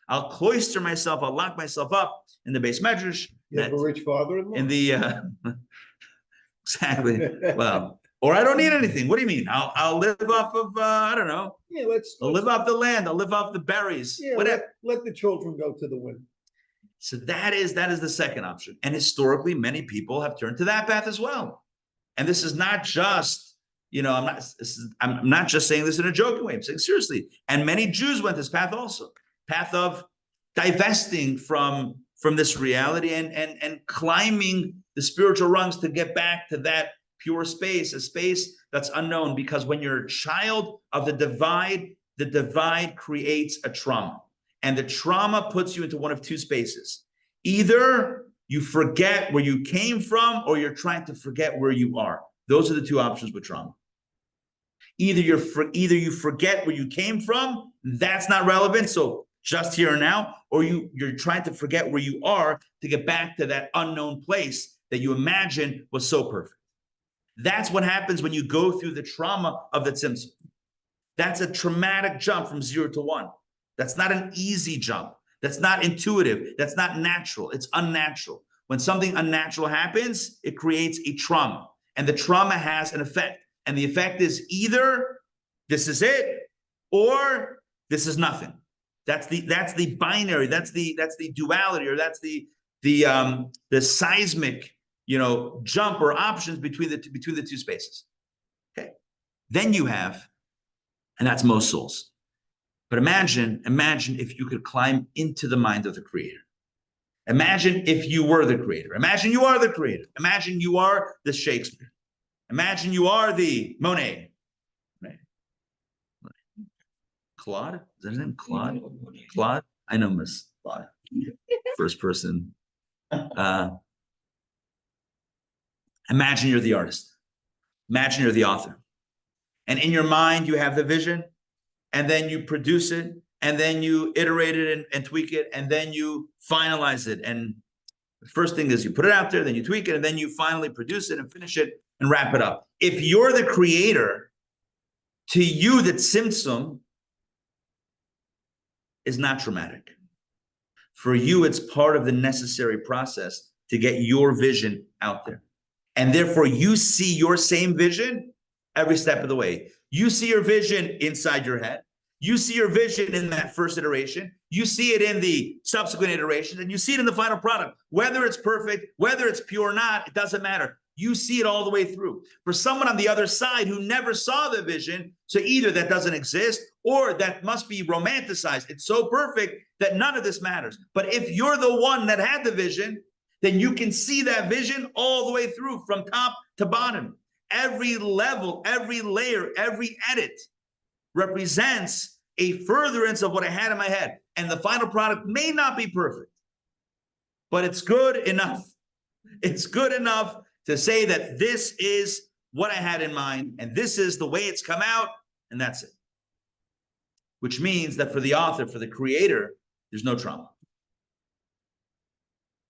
I'll cloister myself. I'll lock myself up in the base medrash. You have a rich father-in-law? In the exactly. Well, or I don't need anything. What do you mean? I'll live off of I don't know. Yeah, I'll live off the land. I'll live off the berries. Yeah, whatever. let the children go to the wind. So that is the second option. And historically, many people have turned to that path as well. And this is not just, I'm not just saying this in a joking way. I'm saying seriously. And many Jews went this path also. Path of divesting from this reality and climbing the spiritual rungs to get back to that pure space, a space that's unknown. Because when you're a child of the divide creates a trauma. And the trauma puts you into one of two spaces. Either you forget where you came from, or you're trying to forget where you are. Those are the two options with trauma. Either you forget where you came from, that's not relevant, so just here and now, or you're trying to forget where you are to get back to that unknown place that you imagine was so perfect. That's what happens when you go through the trauma of the tzimtzum. That's a traumatic jump from 0 to 1. That's not an easy jump. That's not intuitive. That's not natural. It's unnatural. When something unnatural happens, it creates a trauma. And the trauma has an effect. And the effect is either this is it, or this is nothing. That's the binary. That's the duality, or that's the seismic, jump or options between the two spaces. Okay. Then you have, and that's most souls. But imagine if you could climb into the mind of the Creator. Imagine if you were the Creator. Imagine you are the Creator. Imagine you are the Shakespeare. Imagine you are the Monet. Right. Claude? Is that his name? Claude? Claude? I know Miss Claude. First person. Imagine you're the artist. Imagine you're the author. And in your mind, you have the vision, and then you produce it, and then you iterate it and tweak it, and then you finalize it. And the first thing is you put it out there, then you tweak it, and then you finally produce it and finish it and wrap it up. If you're the Creator, to you, the tzimtzum is not traumatic. For you, it's part of the necessary process to get your vision out there. And therefore, you see your same vision every step of the way. You see your vision inside your head. You see your vision in that first iteration. You see it in the subsequent iterations, and you see it in the final product. Whether it's perfect, whether it's pure or not, it doesn't matter. You see it all the way through. For someone on the other side who never saw the vision, so either that doesn't exist or that must be romanticized. It's so perfect that none of this matters. But if you're the one that had the vision, then you can see that vision all the way through from top to bottom. Every level, every layer, every edit represents a furtherance of what I had in my head. And the final product may not be perfect, but it's good enough. It's good enough to say that this is what I had in mind, and this is the way it's come out, and that's it. Which means that for the author, for the Creator, there's no trauma.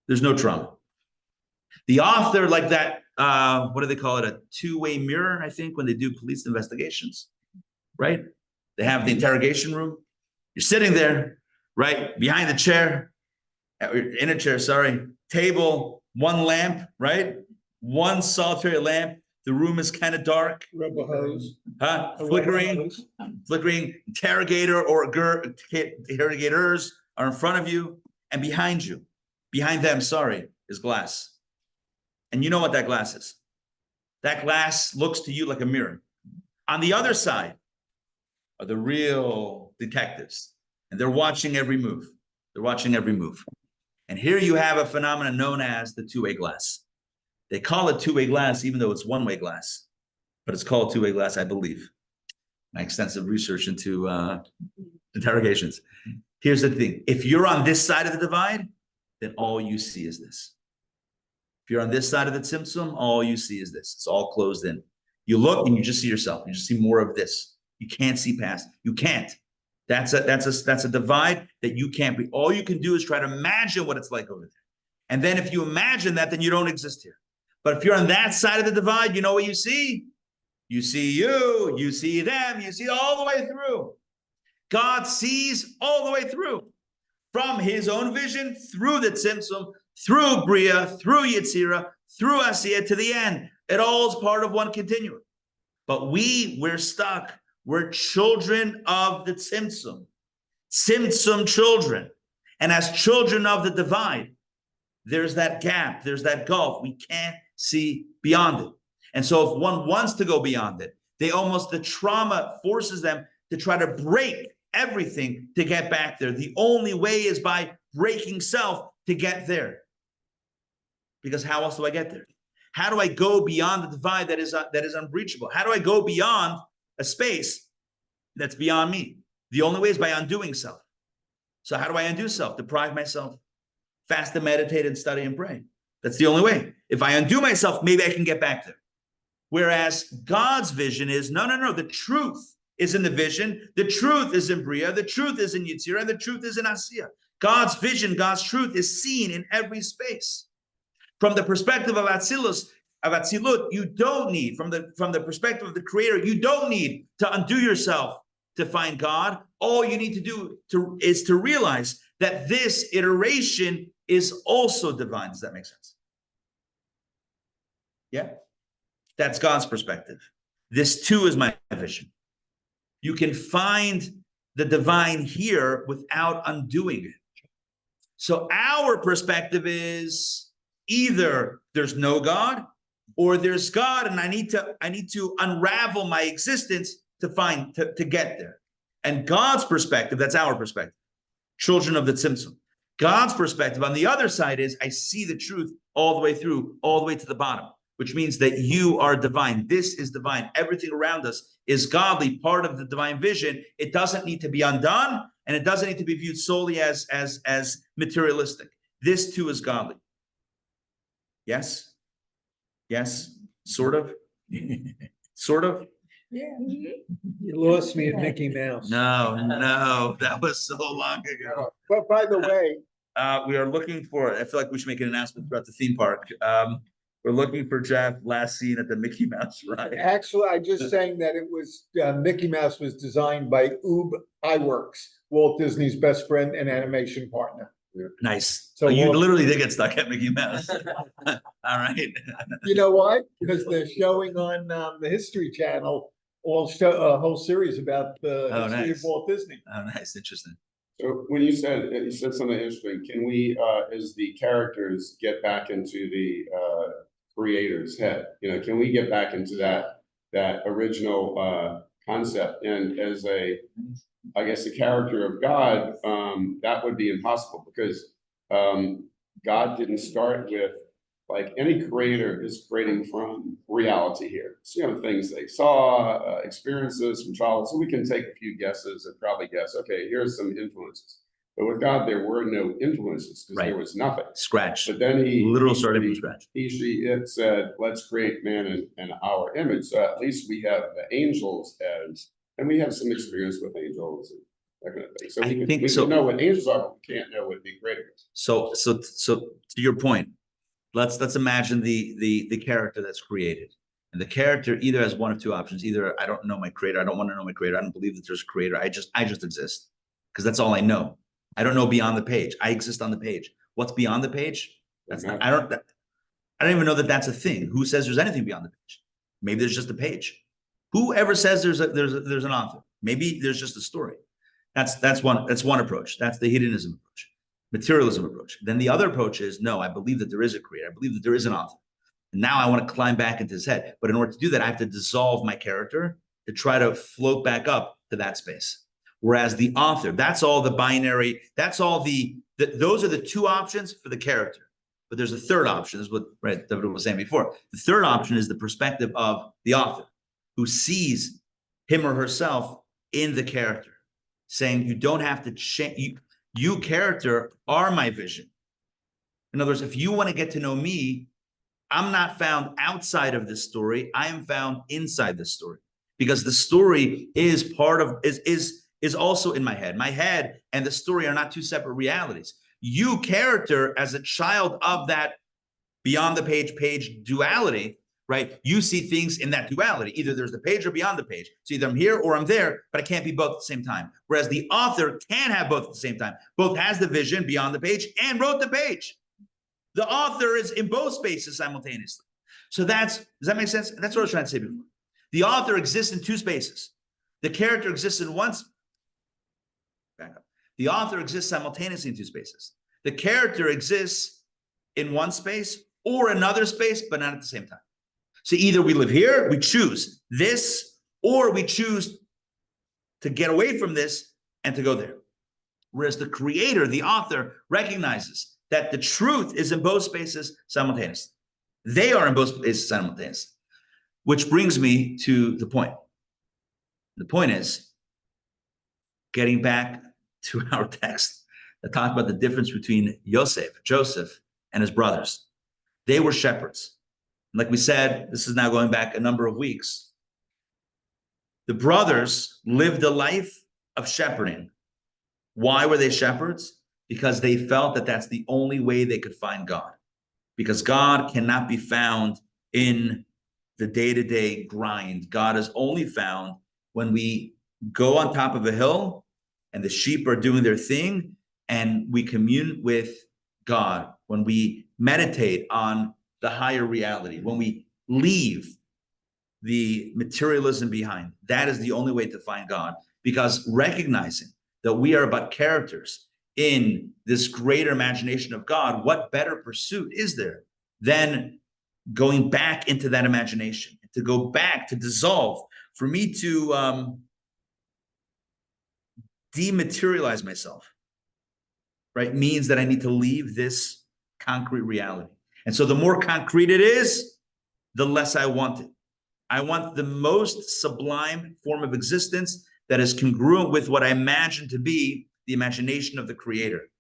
There's no trauma. The author, like that, what do they call it? A two-way mirror, I think, when they do police investigations, right? They have the interrogation room. You're sitting there, right? Behind the chair, in a chair, sorry, table, one lamp, right? One solitary lamp. The room is kind of dark. Rubber hose. Flickering interrogator or interrogators are in front of you, and behind them, is glass. And you know what that glass is. That glass looks to you like a mirror. On the other side are the real detectives, and they're watching every move. They're watching every move. And here you have a phenomenon known as the two-way glass. They call it two-way glass, even though it's one-way glass, but it's called two-way glass, I believe. My extensive research into interrogations. Here's the thing. If you're on this side of the divide, then all you see is this. If you're on this side of the tzimtzum, all you see is this. It's all closed in. You look and you just see yourself. You just see more of this. You can't see past. You can't. That's a divide that you can't be. All you can do is try to imagine what it's like over there. And then if you imagine that, then you don't exist here. But if you're on that side of the divide, you know what you see? You see them, you see all the way through. God sees all the way through. From his own vision, through the Tzimtzum, through Bria, through Yetzirah, through Asiyah to the end. It all is part of one continuum. But we're stuck. We're children of the Tzimtzum. Tzimtzum children. And as children of the divine, there's that gap, there's that gulf. We can't see beyond it. And so if one wants to go beyond it, the trauma forces them to try to break everything to get back there. The only way is by breaking self to get there. Because how else do I get there? How do I go beyond the divide that is unbreachable? How do I go beyond a space that's beyond me? The only way is by undoing self. So how do I undo self? Deprive myself, fast and meditate and study and pray. That's the only way. If I undo myself, maybe I can get back there. Whereas God's vision is, no, the truth is in the vision. The truth is in Bria. The truth is in Yetzirah. The truth is in Asiyah. God's vision, God's truth is seen in every space. From the perspective of Atzilut, you don't need, from the perspective of the Creator, you don't need to undo yourself to find God. All you need to do is to realize that this iteration is also divine. Does that make sense? Yeah? That's God's perspective. This too is my vision. You can find the divine here without undoing it. So our perspective is either there's no God or there's God, and I need to unravel my existence to get there. And God's perspective, that's our perspective, children of the Tzimtzum. God's perspective on the other side is I see the truth all the way through, all the way to the bottom, which means that you are divine. This is divine. Everything around us is godly, part of the divine vision. It doesn't need to be undone, and it doesn't need to be viewed solely as materialistic. This too is godly. Yes? Yes? Sort of? Sort of? Yeah. You lost me at Mickey Mouse. No, that was so long ago. But by the way, We are looking for, I feel like we should make an announcement throughout the theme park. We're looking for Jeff last seen at the Mickey Mouse ride. actually, I just saying that it was, Mickey Mouse was designed by Ub Iwerks, Walt Disney's best friend and animation partner. Nice. So So you Walt- literally did get stuck at Mickey Mouse. All right. You know why? Because they're showing on the History Channel a whole series about the Oh, history nice. of Walt Disney. Oh, nice. Interesting. So when you said something interesting, can we, as the characters, get back into the creator's head? You know, can we get back into that original concept? And as I guess the character of God, that would be impossible because God didn't start with, like, any creator is creating from reality here. So, you know, things they saw, experiences from childhood. So we can take a few guesses and probably guess, okay, here's some influences. But with God, there were no influences because there was nothing. Scratch. But then Literal starting from scratch. it said, let's create man in our image. So at least we have the angels and we have some experience with angels and that kind of thing. So we can know what angels are, but we can't know what the creator is. So to your point, let's imagine the character that's created. And the character either has one of two options. Either I don't know my creator, I don't want to know my creator, I don't believe that there's a creator, I just exist. Because that's all I know. I don't know beyond the page. I exist on the page. What's beyond the page? That's not, I don't even know that that's a thing. Who says there's anything beyond the page? Maybe there's just a page. Whoever says there's an author? Maybe there's just a story. That's one approach. That's the hedonism approach, materialism approach. Then the other approach is, no, I believe that there is a creator. I believe that there is an author. And now I want to climb back into his head. But in order to do that, I have to dissolve my character to try to float back up to that space. Whereas the author, that's all the binary, that's all those are the two options for the character. But there's a third option, is what David was saying before. The third option is the perspective of the author, who sees him or herself in the character, saying you don't have to change, you character are my vision. In other words, if you want to get to know me, I'm not found outside of this story, I am found inside this story. Because the story is part of, is also in my head. My head and the story are not two separate realities. You character, as a child of that beyond the page duality, right? You see things in that duality. Either there's the page or beyond the page. So either I'm here or I'm there, but I can't be both at the same time. Whereas the author can have both at the same time. Both has the vision beyond the page and wrote the page. The author is in both spaces simultaneously. So does that make sense? That's what I was trying to say before. The author exists in two spaces. The character exists in one. Back up. The author exists simultaneously in two spaces. The character exists in one space or another space, but not at the same time. So either we live here, we choose this, or we choose to get away from this and to go there. Whereas the creator, the author, recognizes that the truth is in both spaces simultaneously. They are in both spaces simultaneously. Which brings me to the point. The point is, getting back to our text that talked about the difference between Joseph, and his brothers. They were shepherds. Like we said, this is now going back a number of weeks. The brothers lived a life of shepherding. Why were they shepherds? Because they felt that that's the only way they could find God. Because God cannot be found in the day-to-day grind. God is only found when we go on top of a hill and the sheep are doing their thing and we commune with God, when we meditate on the higher reality, when we leave the materialism behind. That is the only way to find God, because recognizing that we are but characters in this greater imagination of God, what better pursuit is there than going back into that imagination, to go back, to dissolve, for me to dematerialize myself, right? Means that I need to leave this concrete reality. And so the more concrete it is, the less I want it. I want the most sublime form of existence that is congruent with what I imagine to be the imagination of the creator.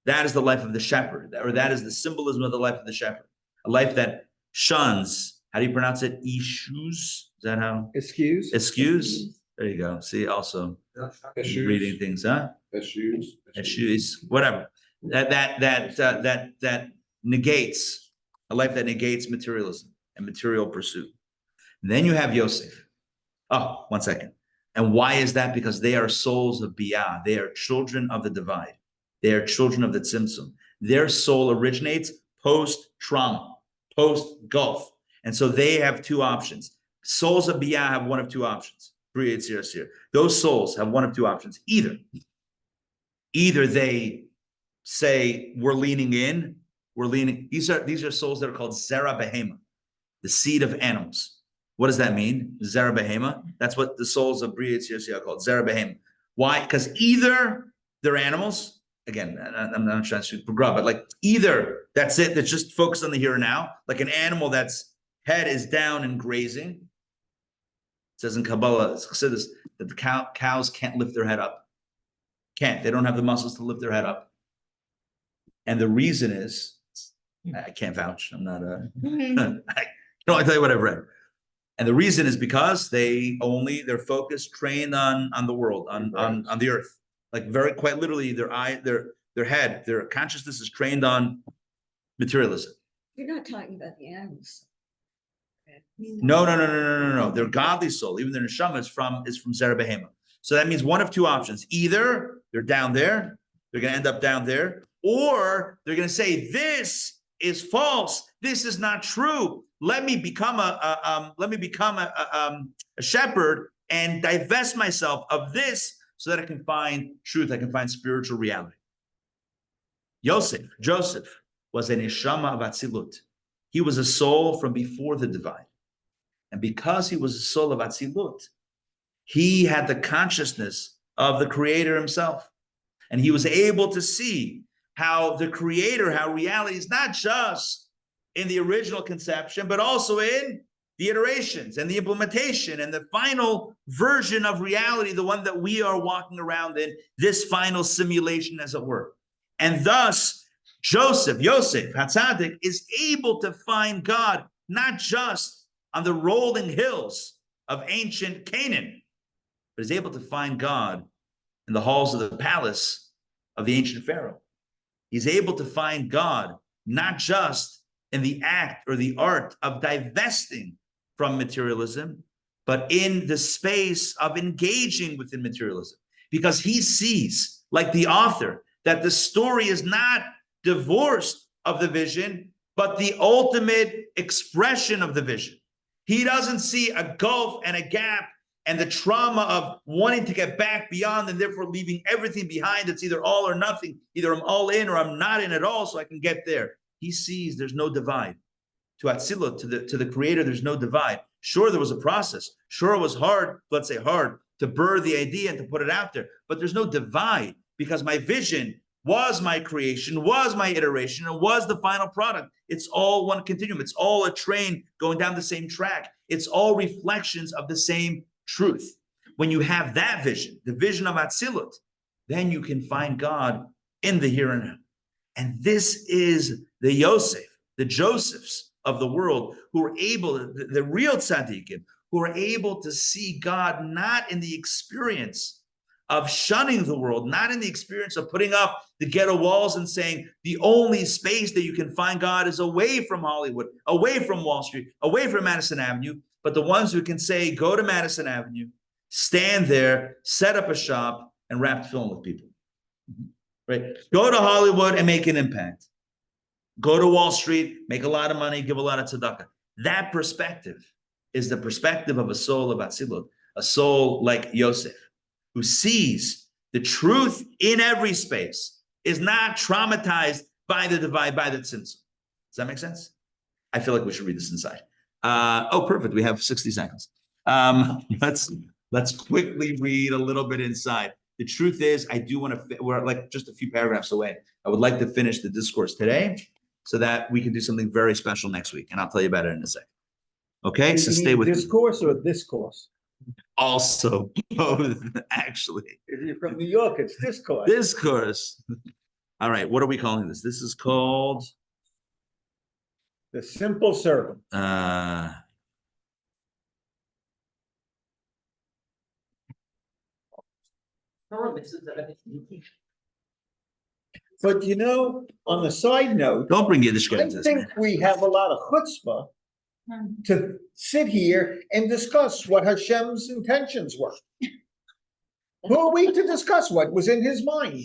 That is the life of the shepherd, or that is the symbolism of the life of the shepherd. A life that shuns, how do you pronounce it? Eschews? Is that how? Excuse? Eschews? There you go. See, also reading things, huh? Eschews, whatever. That negates, a life that negates materialism and material pursuit. Then you have Yosef. Oh, 1 second. And why is that? Because they are souls of Biyah. They are children of the divide. They are children of the Tzimtzum. Their soul originates post-trauma, post-Gulf. And so they have two options. Souls of Biyah have one of two options. Those souls have one of two options. Either they say, we're leaning in, these are souls that are called Zera Behema, the seed of animals. What does that mean? Zera Behema. That's what the souls of Bria Yitzhak are called, Zera Behema. Why? Because either they're animals, again, I'm not trying to shoot for grub, but like either that's it, that's just focused on the here and now, like an animal that's head is down and grazing. It says in Kabbalah, that the cows can't lift their head up. They don't have the muscles to lift their head up. And the reason is, I can't vouch. I'm not I can only tell you what I've read. And the reason is because their focus trained on the world, on the earth. Like very quite literally, their head, their consciousness is trained on materialism. You're not talking about the animals. No. Their godly soul, even their neshama, is from Zera Behema. So that means one of two options. Either they're down there, they're going to end up down there, or they're going to say, this is false. This is not true. Let me become a shepherd and divest myself of this so that I can find truth. I can find spiritual reality. Joseph was a neshama of Atzilut. He was a soul from before the divide. And because he was a soul of Atzilut, he had the consciousness of the creator himself. And he was able to see how the creator, how reality is not just in the original conception, but also in the iterations and the implementation and the final version of reality, the one that we are walking around in, this final simulation, as it were. And thus, Yosef, Hatzadik, is able to find God not just on the rolling hills of ancient Canaan, but is able to find God in the halls of the palace of the ancient Pharaoh. He's able to find God not just in the act or the art of divesting from materialism, but in the space of engaging within materialism. Because he sees, like the author, that the story is not divorced of the vision, but the ultimate expression of the vision. He doesn't see a gulf and a gap and the trauma of wanting to get back beyond and therefore leaving everything behind. It's either all or nothing. Either I'm all in or I'm not in at all, so I can get there. He sees there's no divide. To Atzilut, to the creator, there's no divide. Sure, there was a process. Sure, it was hard, let's say hard, to birth the idea and to put it out there. But there's no divide because my vision was my creation, was my iteration, and was the final product. It's all one continuum. It's all a train going down the same track. It's all reflections of the same truth. When you have that vision, the vision of Atzilut, then you can find God in the here and now. And this is the Yosef, the Josephs of the world who are able, the real tzaddikim, who are able to see God not in the experience of shunning the world, not in the experience of putting up the ghetto walls and saying the only space that you can find God is away from Hollywood, away from Wall Street, away from Madison Avenue, but the ones who can say, go to Madison Avenue, stand there, set up a shop, and wrap film with people. Right? Go to Hollywood and make an impact. Go to Wall Street, make a lot of money, give a lot of tzedakah. That perspective is the perspective of a soul of Atzilut, a soul like Yosef, who sees the truth in every space, is not traumatized by the divide, by the tzimtzum. Does that make sense? I feel like we should read this inside. Oh, perfect. We have 60 seconds. Let's quickly read a little bit inside. The truth is, I do want to, we're like just a few paragraphs away. I would like to finish the discourse today so that we can do something very special next week. And I'll tell you about it in a second. Okay, so stay with me. Discourse or discourse? Also, both, actually. If you're from New York, it's discourse. Discourse. All right, what are we calling this? This is called The Simple Servant. But you know, on the side note, don't bring Yiddish I into this, think man. we have a lot of chutzpah to sit here and discuss what Hashem's intentions were. Who are we to discuss what was in his mind?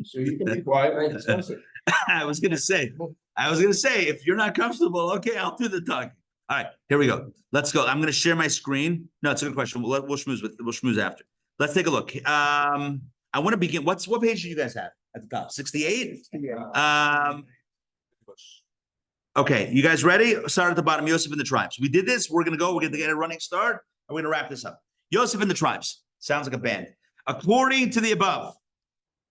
So you can be quiet and discuss it. I was gonna say, if you're not comfortable, okay, I'll do the talking. All right, here we go. Let's go. I'm gonna share my screen. No, it's a good question. We'll schmooze after. Let's take a look. I want to begin. What page do you guys have at the top? 68? Okay, you guys ready? Start at the bottom. Yosef and the tribes. We did this. We're going to get a running start, and we're going to wrap this up. Yosef and the tribes. Sounds like a band. According to the above,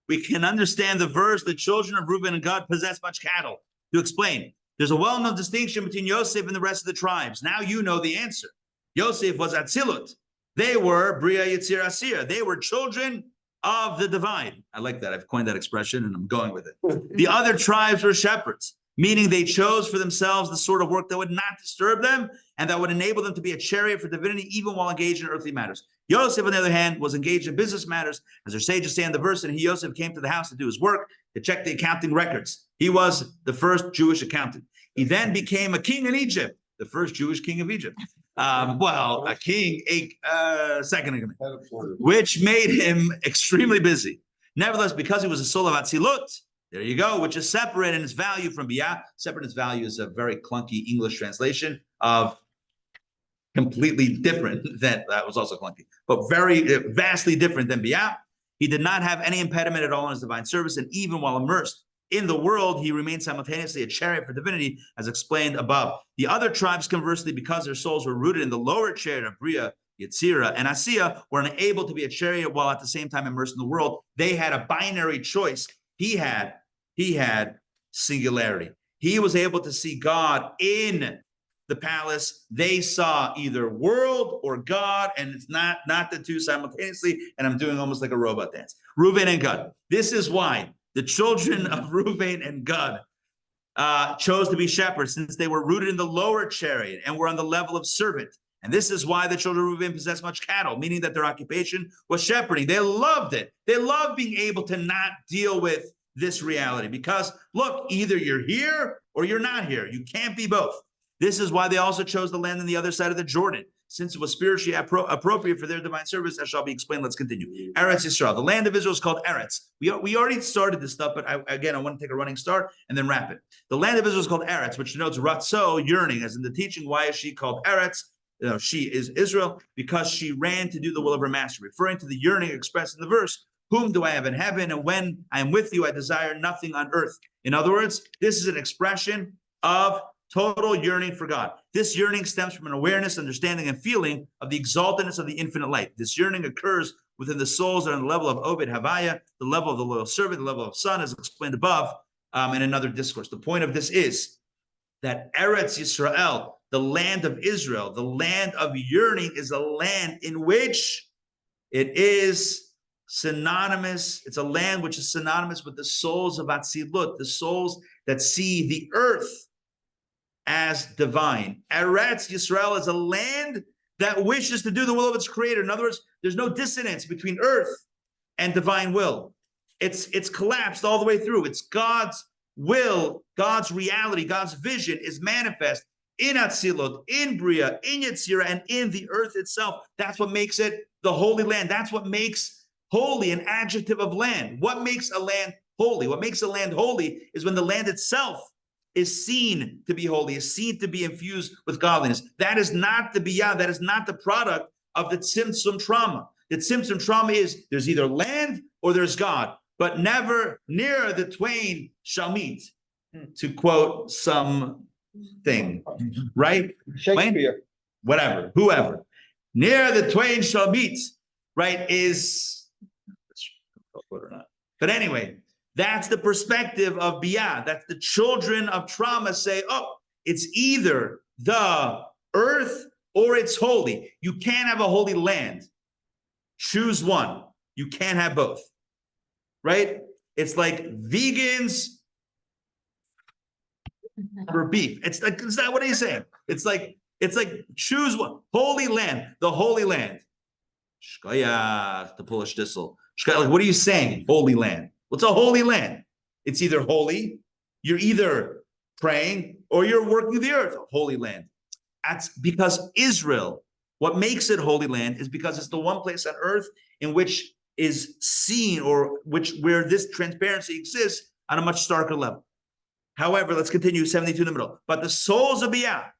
we can understand the verse, the children of Reuben and Gad possess much cattle. To explain, there's a well-known distinction between Yosef and the rest of the tribes. Now you know the answer. Yosef was Atzilut. They were Bria Yitzir Asir. They were children of the divine. I like that. I've coined that expression, and I'm going with it. The other tribes were shepherds, meaning they chose for themselves the sort of work that would not disturb them and that would enable them to be a chariot for divinity even while engaged in earthly matters. Yosef, on the other hand, was engaged in business matters. As our sages say in the verse, and he, Yosef, came to the house to do his work, to check the accounting records. He was the first Jewish accountant. He then became a king in Egypt, the first Jewish king of Egypt. A king, second in command, which made him extremely busy. Nevertheless, because he was a soul of Atzilut, there you go, which is separate in its value from Biyah. Separate in its value is a very clunky English translation of completely different than, that was also clunky, but very vastly different than Biyah. He did not have any impediment at all in his divine service, and even while immersed in the world, he remained simultaneously a chariot for divinity, as explained above. The other tribes, conversely, because their souls were rooted in the lower chariot of Bria, Yetzirah, and Asiya, were unable to be a chariot while at the same time immersed in the world. They had a binary choice. He had singularity. He was able to see God in the palace. They saw either world or God, and it's not the two simultaneously. And I'm doing almost like a robot dance. Reuben and Gad. This is why the children of Reuben and Gad chose to be shepherds, since they were rooted in the lower chariot and were on the level of servant. And this is why the children of Reuben possessed much cattle, meaning that their occupation was shepherding. They loved it. They loved being able to not deal with this reality. Because look, either you're here or you're not here. You can't be both. This is why they also chose the land on the other side of the Jordan, since it was spiritually appropriate for their divine service, as shall be explained. Let's continue. Eretz Yisrael. The land of Israel is called Eretz. We already started this stuff, but I want to take a running start and then wrap it. The land of Israel is called Eretz, which denotes ratzo, yearning, as in the teaching. Why is she called Eretz? She is Israel because she ran to do the will of her master, referring to the yearning expressed in the verse. Whom do I have in heaven? And when I am with you, I desire nothing on earth. In other words, this is an expression of total yearning for God. This yearning stems from an awareness, understanding, and feeling of the exaltedness of the infinite light. This yearning occurs within the souls that are on the level of Oved Havaya, the level of the loyal servant, the level of son, as explained above in another discourse. The point of this is that Eretz Yisrael, the land of Israel, the land of yearning, is a land in which it is synonymous. It's a land which is synonymous with the souls of Atzilut, the souls that see the earth as divine. Eretz Yisrael is a land that wishes to do the will of its creator. In other words, there's no dissonance between earth and divine will. It's collapsed all the way through. It's God's will, God's reality, God's vision is manifest in Atzilot, in Bria, in Yetzirah, and in the earth itself. That's what makes it the holy land. That's what makes holy an adjective of land. What makes a land holy? What makes a land holy is when the land itself is seen to be holy, is seen to be infused with godliness. That is not the biyah, that is not the product of the tzimtzum trauma. The tzimtzum trauma is there's either land or there's God, but never near the twain shall meet, to quote some thing, right? Shakespeare. Whatever, whoever. Near the twain shall meet, right, is, or not. But anyway, that's the perspective of biyah. That's the children of trauma say, oh, it's either the earth or it's holy. You can't have a holy land. Choose one. You can't have both. Right? It's like vegans for beef. It's not what are you saying? It's like choose one. Holy land, the holy land. Shkoyach, the Polish thistle. Like, what are you saying? Holy land. What's a holy land? It's either holy, you're either praying, or you're working the earth. Holy land. That's because Israel, what makes it holy land is because it's the one place on earth in which is seen, or where this transparency exists on a much starker level. However, let's continue 72 in the middle. But the souls of biyah,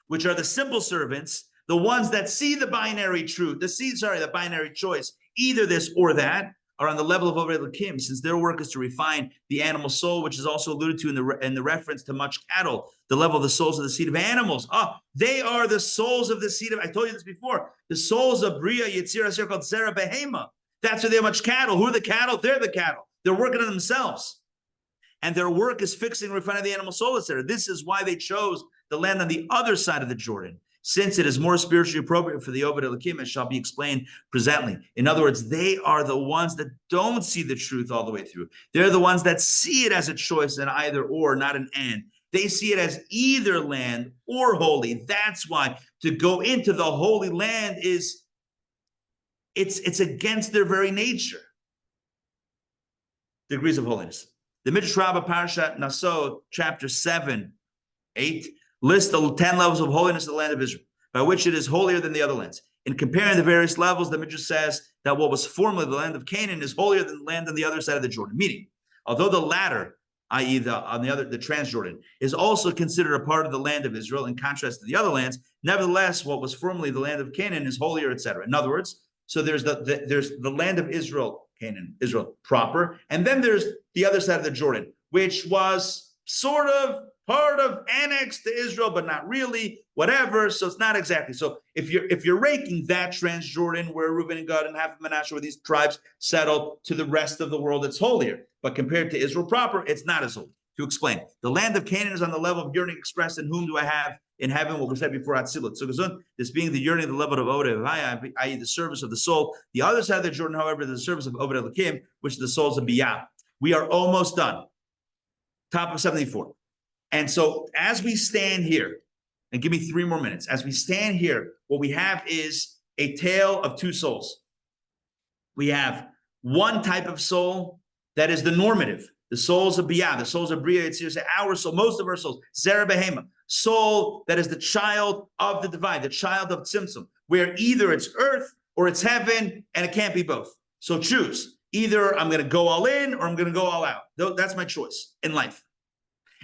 which are the simple servants, the ones that see the binary truth, the binary choice, either this or that, are on the level of Oved Elokim, since their work is to refine the animal soul, which is also alluded to in the reference to much cattle, the level of the souls of the seed of animals. They are the souls of the seed of, I told you this before, the souls of Bria, Yetzirah, are called Zerah Behema. That's why they're much cattle. Who are the cattle? They're the cattle. They're working on themselves. And their work is fixing and refining the animal soul, etc. This is why they chose the land on the other side of the Jordan, since it is more spiritually appropriate for the Oved Elokim, as shall be explained presently. In other words, they are the ones that don't see the truth all the way through. They're the ones that see it as a choice, an either or, not an and. They see it as either land or holy. That's why to go into the holy land is, it's against their very nature. Degrees of holiness. The Midrash Rabbah Parashat Naso, chapter 7, 8, lists the 10 levels of holiness of the land of Israel, by which it is holier than the other lands. In comparing the various levels, the Midrash says that what was formerly the land of Canaan is holier than the land on the other side of the Jordan. Meaning, although the latter, i.e. the Transjordan, is also considered a part of the land of Israel in contrast to the other lands, nevertheless, what was formerly the land of Canaan is holier, etc. In other words, so there's the land of Israel, Canaan, Israel proper, and then there's the other side of the Jordan, which was sort of part of annexed to Israel, but not really, whatever. So it's not exactly. So if you're raking that Transjordan, where Reuben and Gad and half of Manasseh, where these tribes settled, to the rest of the world, it's holier. But compared to Israel proper, it's not as holy. To explain, the land of Canaan is on the level of yearning expressed in whom do I have in heaven, what was said before Atzilot. So this being the yearning of the level of Oved Havaya, i.e. the service of the soul. The other side of the Jordan, however, is the service of Oved Elokim, which is the souls of biyah. We are almost done. Top of 74. And so as we stand here, and give me 3 more minutes, as we stand here, what we have is a tale of 2 souls. We have one type of soul that is the normative. The souls of Biyah, the souls of Bria, it's say our soul, most of our souls, Zera Behema, soul that is the child of the divine, the child of Tzimtzum, where either it's earth or it's heaven, and it can't be both. So choose. Either I'm going to go all in or I'm going to go all out. That's my choice in life.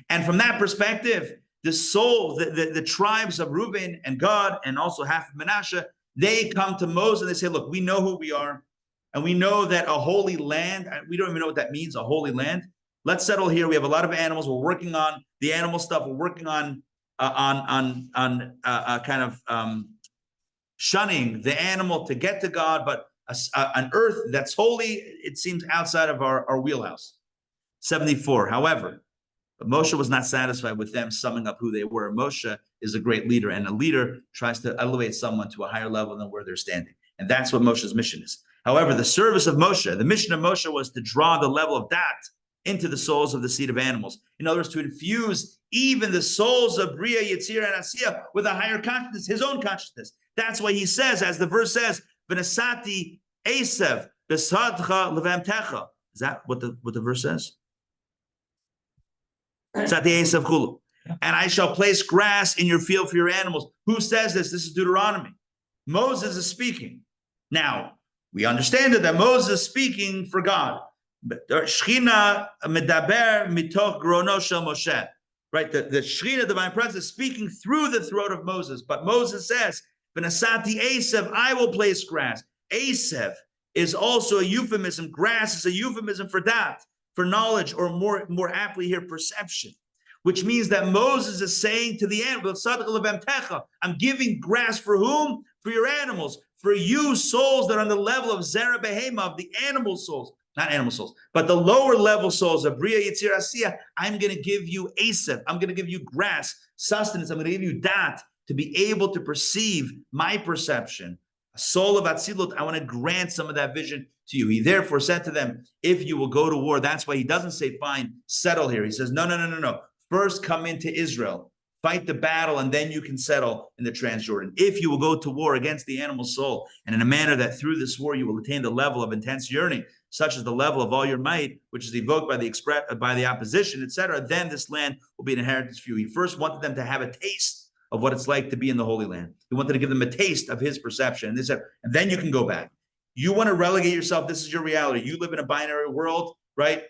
And from that perspective, the soul, the tribes of Reuben and Gad, and also half of Manasseh, they come to Moses and they say, look, we know who we are. And we know that a holy land, we don't even know what that means, a holy land. Let's settle here. We have a lot of animals. We're working on the animal stuff. We're working on shunning the animal to get to God, but an earth that's holy, it seems outside of our wheelhouse. 74. However, Moshe was not satisfied with them summing up who they were. Moshe is a great leader, and a leader tries to elevate someone to a higher level than where they're standing. And that's what Moshe's mission is. However, the service of Moshe, the mission of Moshe was to draw the level of dat into the souls of the seed of animals. In other words, to infuse even the souls of Bria, Yetzirah, and Asiyah with a higher consciousness, his own consciousness. That's why he says, as the verse says, V'nasati Esav b'sadcha levamtecha. Is that what the verse says? Sati Esav chulu. And I shall place grass in your field for your animals. Who says this? This is Deuteronomy. Moses is speaking. Now, we understand that Moses is speaking for God. Shechina medaber mitoch grono shel Moshe. Right, the Shechina, divine presence, is speaking through the throat of Moses. But Moses says, "V'nasati Esav, I will place grass." Esav is also a euphemism. Grass is a euphemism for dat, for knowledge, or more aptly here, perception. Which means that Moses is saying to the animals, I'm giving grass for whom? For your animals. For you souls that are on the level of Zera Behema, of the animal souls. Not animal souls, but the lower level souls of Bria, Yetzirah, Asiyah. I'm going to give you Esav. I'm going to give you grass, sustenance. I'm going to give you dat to be able to perceive my perception. A soul of Atzilut, I want to grant some of that vision to you. He therefore said to them, if you will go to war, that's why he doesn't say, fine, settle here. He says, no. First come into Israel, fight the battle, and then you can settle in the Transjordan. If you will go to war against the animal soul, and in a manner that through this war you will attain the level of intense yearning, such as the level of all your might, which is evoked by the opposition, etc., then this land will be an inheritance for you. He first wanted them to have a taste of what it's like to be in the Holy Land. He wanted to give them a taste of his perception. And they said, and then you can go back. You want to relegate yourself. This is your reality. You live in a binary world, right?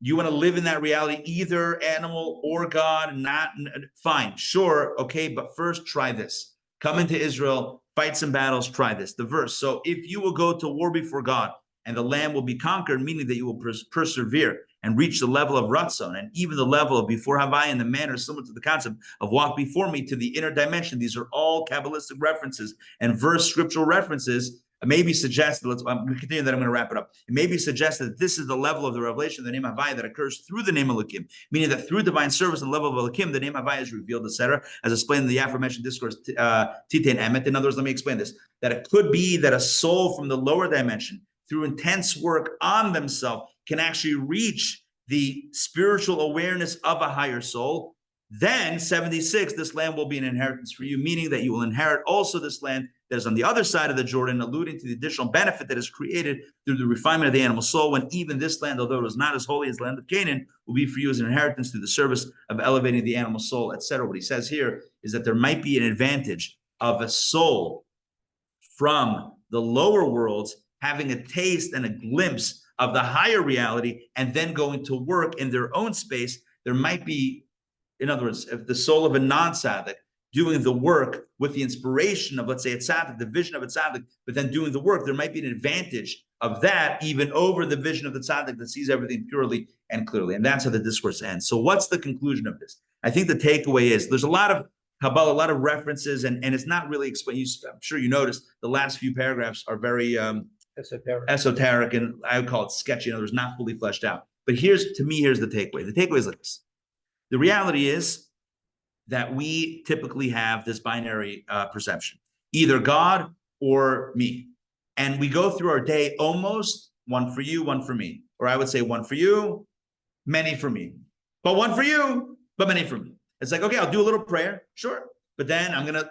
You want to live in that reality, either animal or God, not fine, sure, okay, but first try this. Come into Israel, fight some battles, try this. The verse, so if you will go to war before God, and the land will be conquered, meaning that you will persevere and reach the level of Ratzon, and even the level of before Havai, in the manner similar to the concept of walk before me to the inner dimension. These are all Kabbalistic references and verse scriptural references. Maybe suggested, I'm continuing that, I'm going to wrap it up. It may be suggested that this is the level of the revelation of the name Havai that occurs through the name Elohim, meaning that through divine service and the level of Elohim, the name Havai is revealed, etc., as explained in the aforementioned discourse, Tite and Emet. In other words, let me explain this, that it could be that a soul from the lower dimension, through intense work on themselves, can actually reach the spiritual awareness of a higher soul. Then 76, this land will be an inheritance for you, meaning that you will inherit also this land that is on the other side of the Jordan, alluding to the additional benefit that is created through the refinement of the animal soul, when even this land, although it is not as holy as the land of Canaan, will be for you as an inheritance through the service of elevating the animal soul, etc. What he says here is that there might be an advantage of a soul from the lower worlds having a taste and a glimpse of the higher reality and then going to work in their own space. There might be, in other words, if the soul of a non-tzaddik doing the work with the inspiration of, let's say, a tzaddik, the vision of a tzaddik, but then doing the work, there might be an advantage of that even over the vision of the tzaddik that sees everything purely and clearly. And that's how the discourse ends. So what's the conclusion of this? I think the takeaway is there's a lot of Kabbalah, a lot of references, and it's not really explained. I'm sure you noticed the last few paragraphs are very esoteric, and I would call it sketchy. In other words, not fully fleshed out. But here's the takeaway. The takeaway is like this. The reality is that we typically have this binary perception, either God or me. And we go through our day almost one for you, one for me. Or I would say one for you, many for me. But one for you, but many for me. It's like, okay, I'll do a little prayer, sure. But then I'm going to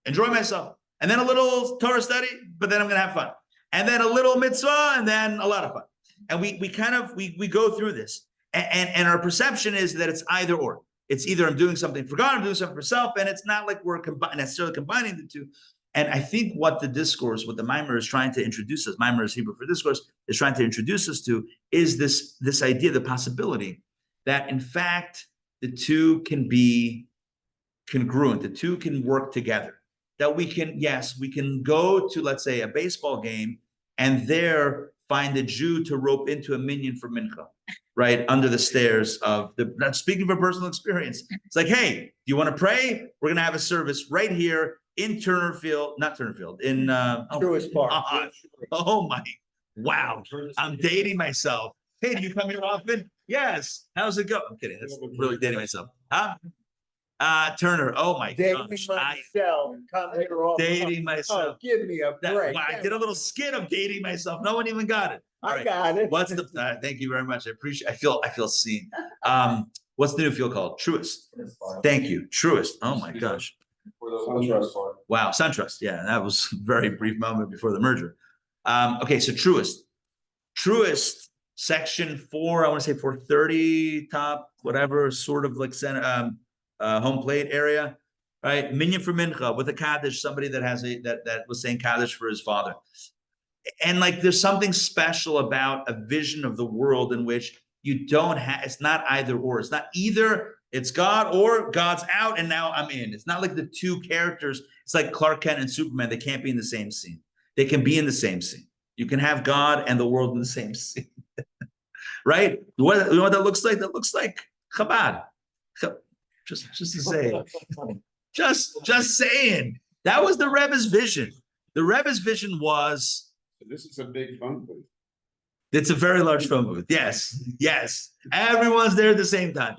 enjoy myself. And then a little Torah study, but then I'm going to have fun. And then a little mitzvah, and then a lot of fun. And we kind of, we go through this. And our perception is that it's either or. It's either I'm doing something for God, I'm doing something for self, and it's not like we're necessarily combining the two. And I think what the discourse, what the Mimer is trying to introduce us, Mimer is Hebrew for discourse, is trying to introduce us to, is this idea, the possibility that in fact the two can be congruent, the two can work together. That we can, yes, we can go to, let's say, a baseball game and there find a Jew to rope into a minyan for mincha, right? Under the stairs of the, not speaking from personal experience. It's like, hey, do you want to pray? We're going to have a service right here in not Turner Field, in Truist Park. oh my, wow. I'm dating myself. Hey, do you come here often? Yes. How's it go? I'm kidding. That's really dating myself. Huh? Turner. Oh my Dating gosh. myself. Come here all the time. Dating myself. Oh, give me a break. Wow, I did a little skit of dating myself. No one even got it. All I right. got it. What's the? Thank you very much. I appreciate. I feel seen. What's the new field called? Truist. Thank you. Truist. Oh my gosh. Wow. SunTrust. Yeah, that was a very brief moment before the merger. Okay, so Truist. Truist section 4. I want to say 430 top, whatever, sort of like home plate area, right? Minyan for mincha with a kaddish, somebody that has that was saying kaddish for his father. And like there's something special about a vision of the world in which you don't have, it's not either or. It's not either it's God or God's out and now I'm in. It's not like the two characters. It's like Clark Kent and Superman. They can't be in the same scene. They can be in the same scene. You can have God and the world in the same scene. Right? You know what that looks like? That looks like Chabad. Just to say, just saying. That was the Rebbe's vision. The Rebbe's vision was. This is a big phone booth. It's a very large phone booth. Yes, yes. Everyone's there at the same time.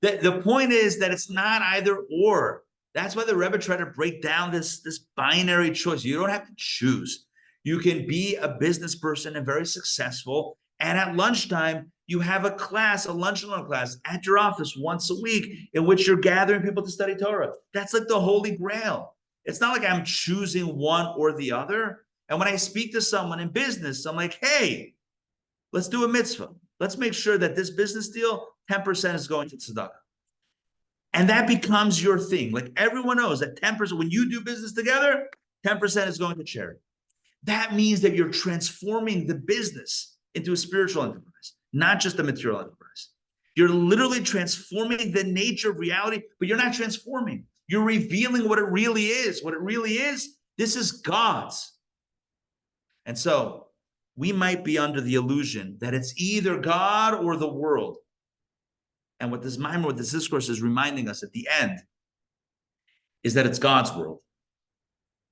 The point is that it's not either or. That's why the Rebbe tried to break down this binary choice. You don't have to choose. You can be a business person and very successful. And at lunchtime, you have a class, a lunch and learn class at your office once a week in which you're gathering people to study Torah. That's like the Holy Grail. It's not like I'm choosing one or the other. And when I speak to someone in business, I'm like, hey, let's do a mitzvah. Let's make sure that this business deal, 10% is going to tzedakah. And that becomes your thing. Like everyone knows that 10%, when you do business together, 10% is going to charity. That means that you're transforming the business into a spiritual enterprise, not just a material enterprise. You're literally transforming the nature of reality, but you're not transforming. You're revealing what it really is. What it really is, this is God's. And so we might be under the illusion that it's either God or the world. And what this discourse is reminding us at the end is that it's God's world.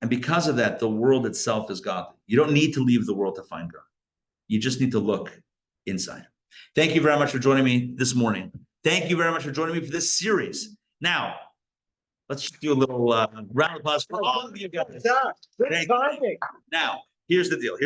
And because of that, the world itself is godly. You don't need to leave the world to find God. You just need to look inside. Thank you very much for joining me this morning. Thank you very much for joining me for this series. Now, let's do a little round of applause for all of you guys. Now, here's the deal.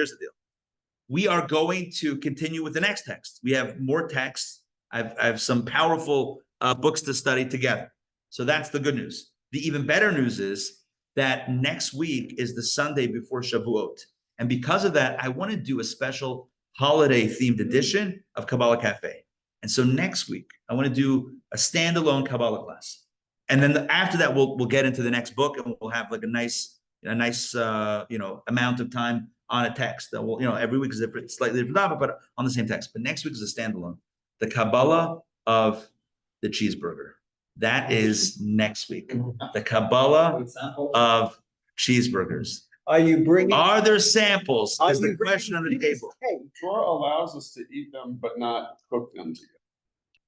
We are going to continue with the next text. We have more texts. I have some powerful books to study together. So that's the good news. The even better news is that next week is the Sunday before Shavuot. And because of that, I want to do a special holiday-themed edition of Kabbalah Café. And so next week, I want to do a standalone Kabbalah class. And then after that, we'll get into the next book, and we'll have like a nice amount of time on a text that will, every week is different, slightly different topic, but on the same text. But next week is a standalone, the Kabbalah of the cheeseburger. That is next week. The Kabbalah of cheeseburgers. Are there samples? Is the question on the table. Torah allows us to eat them, but not cook them together.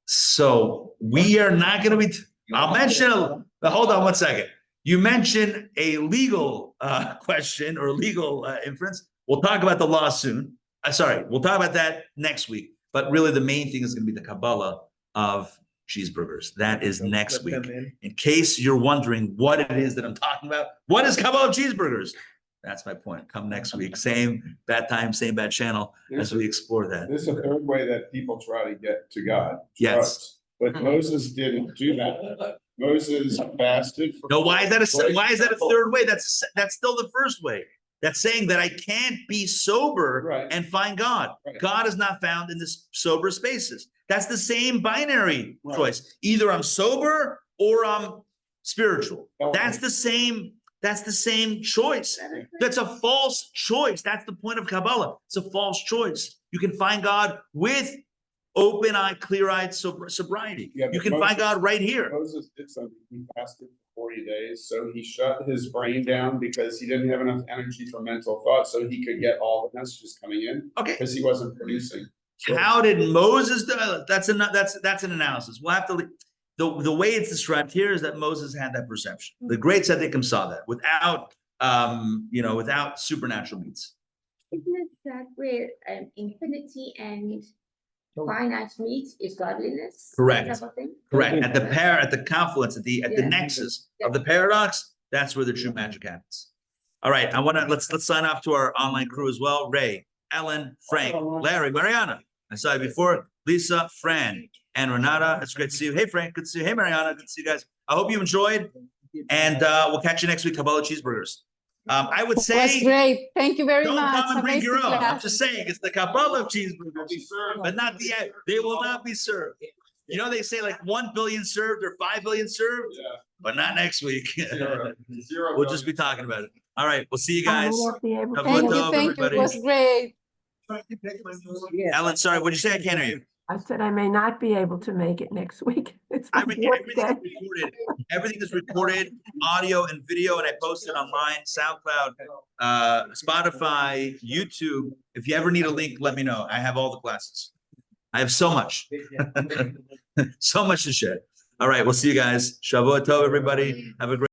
So we are not going to be. I'll mention. Hold on 1 second. You mentioned a legal question or legal inference. We'll talk about the law soon. We'll talk about that next week. But really, the main thing is going to be the Kabbalah of cheeseburgers. That is next week. In case you're wondering what it is that I'm talking about, what is Kabbalah of cheeseburgers? That's my point. Come next week. Same bad time, same bad channel as we explore that. There's a third way that people try to get to God. Yes. But Moses didn't do that. Moses fasted. No, why is that a third way? That's still the first way. that's saying that I can't be sober Right. and find God. Right. God is not found in this sober spaces. That's the same binary Right. choice. Either I'm sober or I'm spiritual. Oh, That's the same choice. That's a false choice. That's the point of Kabbalah. It's a false choice. You can find God with open-eyed, clear-eyed sobriety. Yeah, but You can find Moses- God right here. Moses did something. He fasted for 40 days, so he shut his brain down because he didn't have enough energy for mental thought, so he could get all the messages coming in Okay. because he wasn't producing. So- How did Moses do it? That's an analysis. We'll have to the way it's described here is that Moses had that perception. The great tzaddikim saw that without without supernatural means. Isn't it that where infinity and finite meet is godliness? Correct. Type of thing? Correct. At the confluence, at the Yeah. nexus of the paradox, that's where the true magic happens. All right, let's sign off to our online crew as well. Ray, Ellen, Frank, Larry, Mariana. I saw you before. Lisa, Fran, and Renata. It's great to see you. Hey, Frank, good to see you. Hey, Mariana, good to see you guys. I hope you enjoyed. And we'll catch you next week. Kabbalah cheeseburgers. I would say That's great. Thank you very don't much. come and bring your Amazing own. I'm class. just saying it's the Kabbalah cheeseburgers, but not they will not be served. You know, they say like 1 billion served or 5 billion served, Yeah. but not next week. Zero. We'll just be talking about it. All right, we'll see you I guys. will be able- Have a Thank good you, day, thank you. everybody. It was great. Ellen, sorry, what'd you say? I can't hear you. I said I may not be able to make it next week. It's my Everything is birthday. recorded. Everything is recorded, audio and video, and I post it online, SoundCloud, Spotify, YouTube. If you ever need a link, let me know. I have all the classes. I have so much, so much to share. All right, we'll see you guys. Shavua tov, everybody. Have a great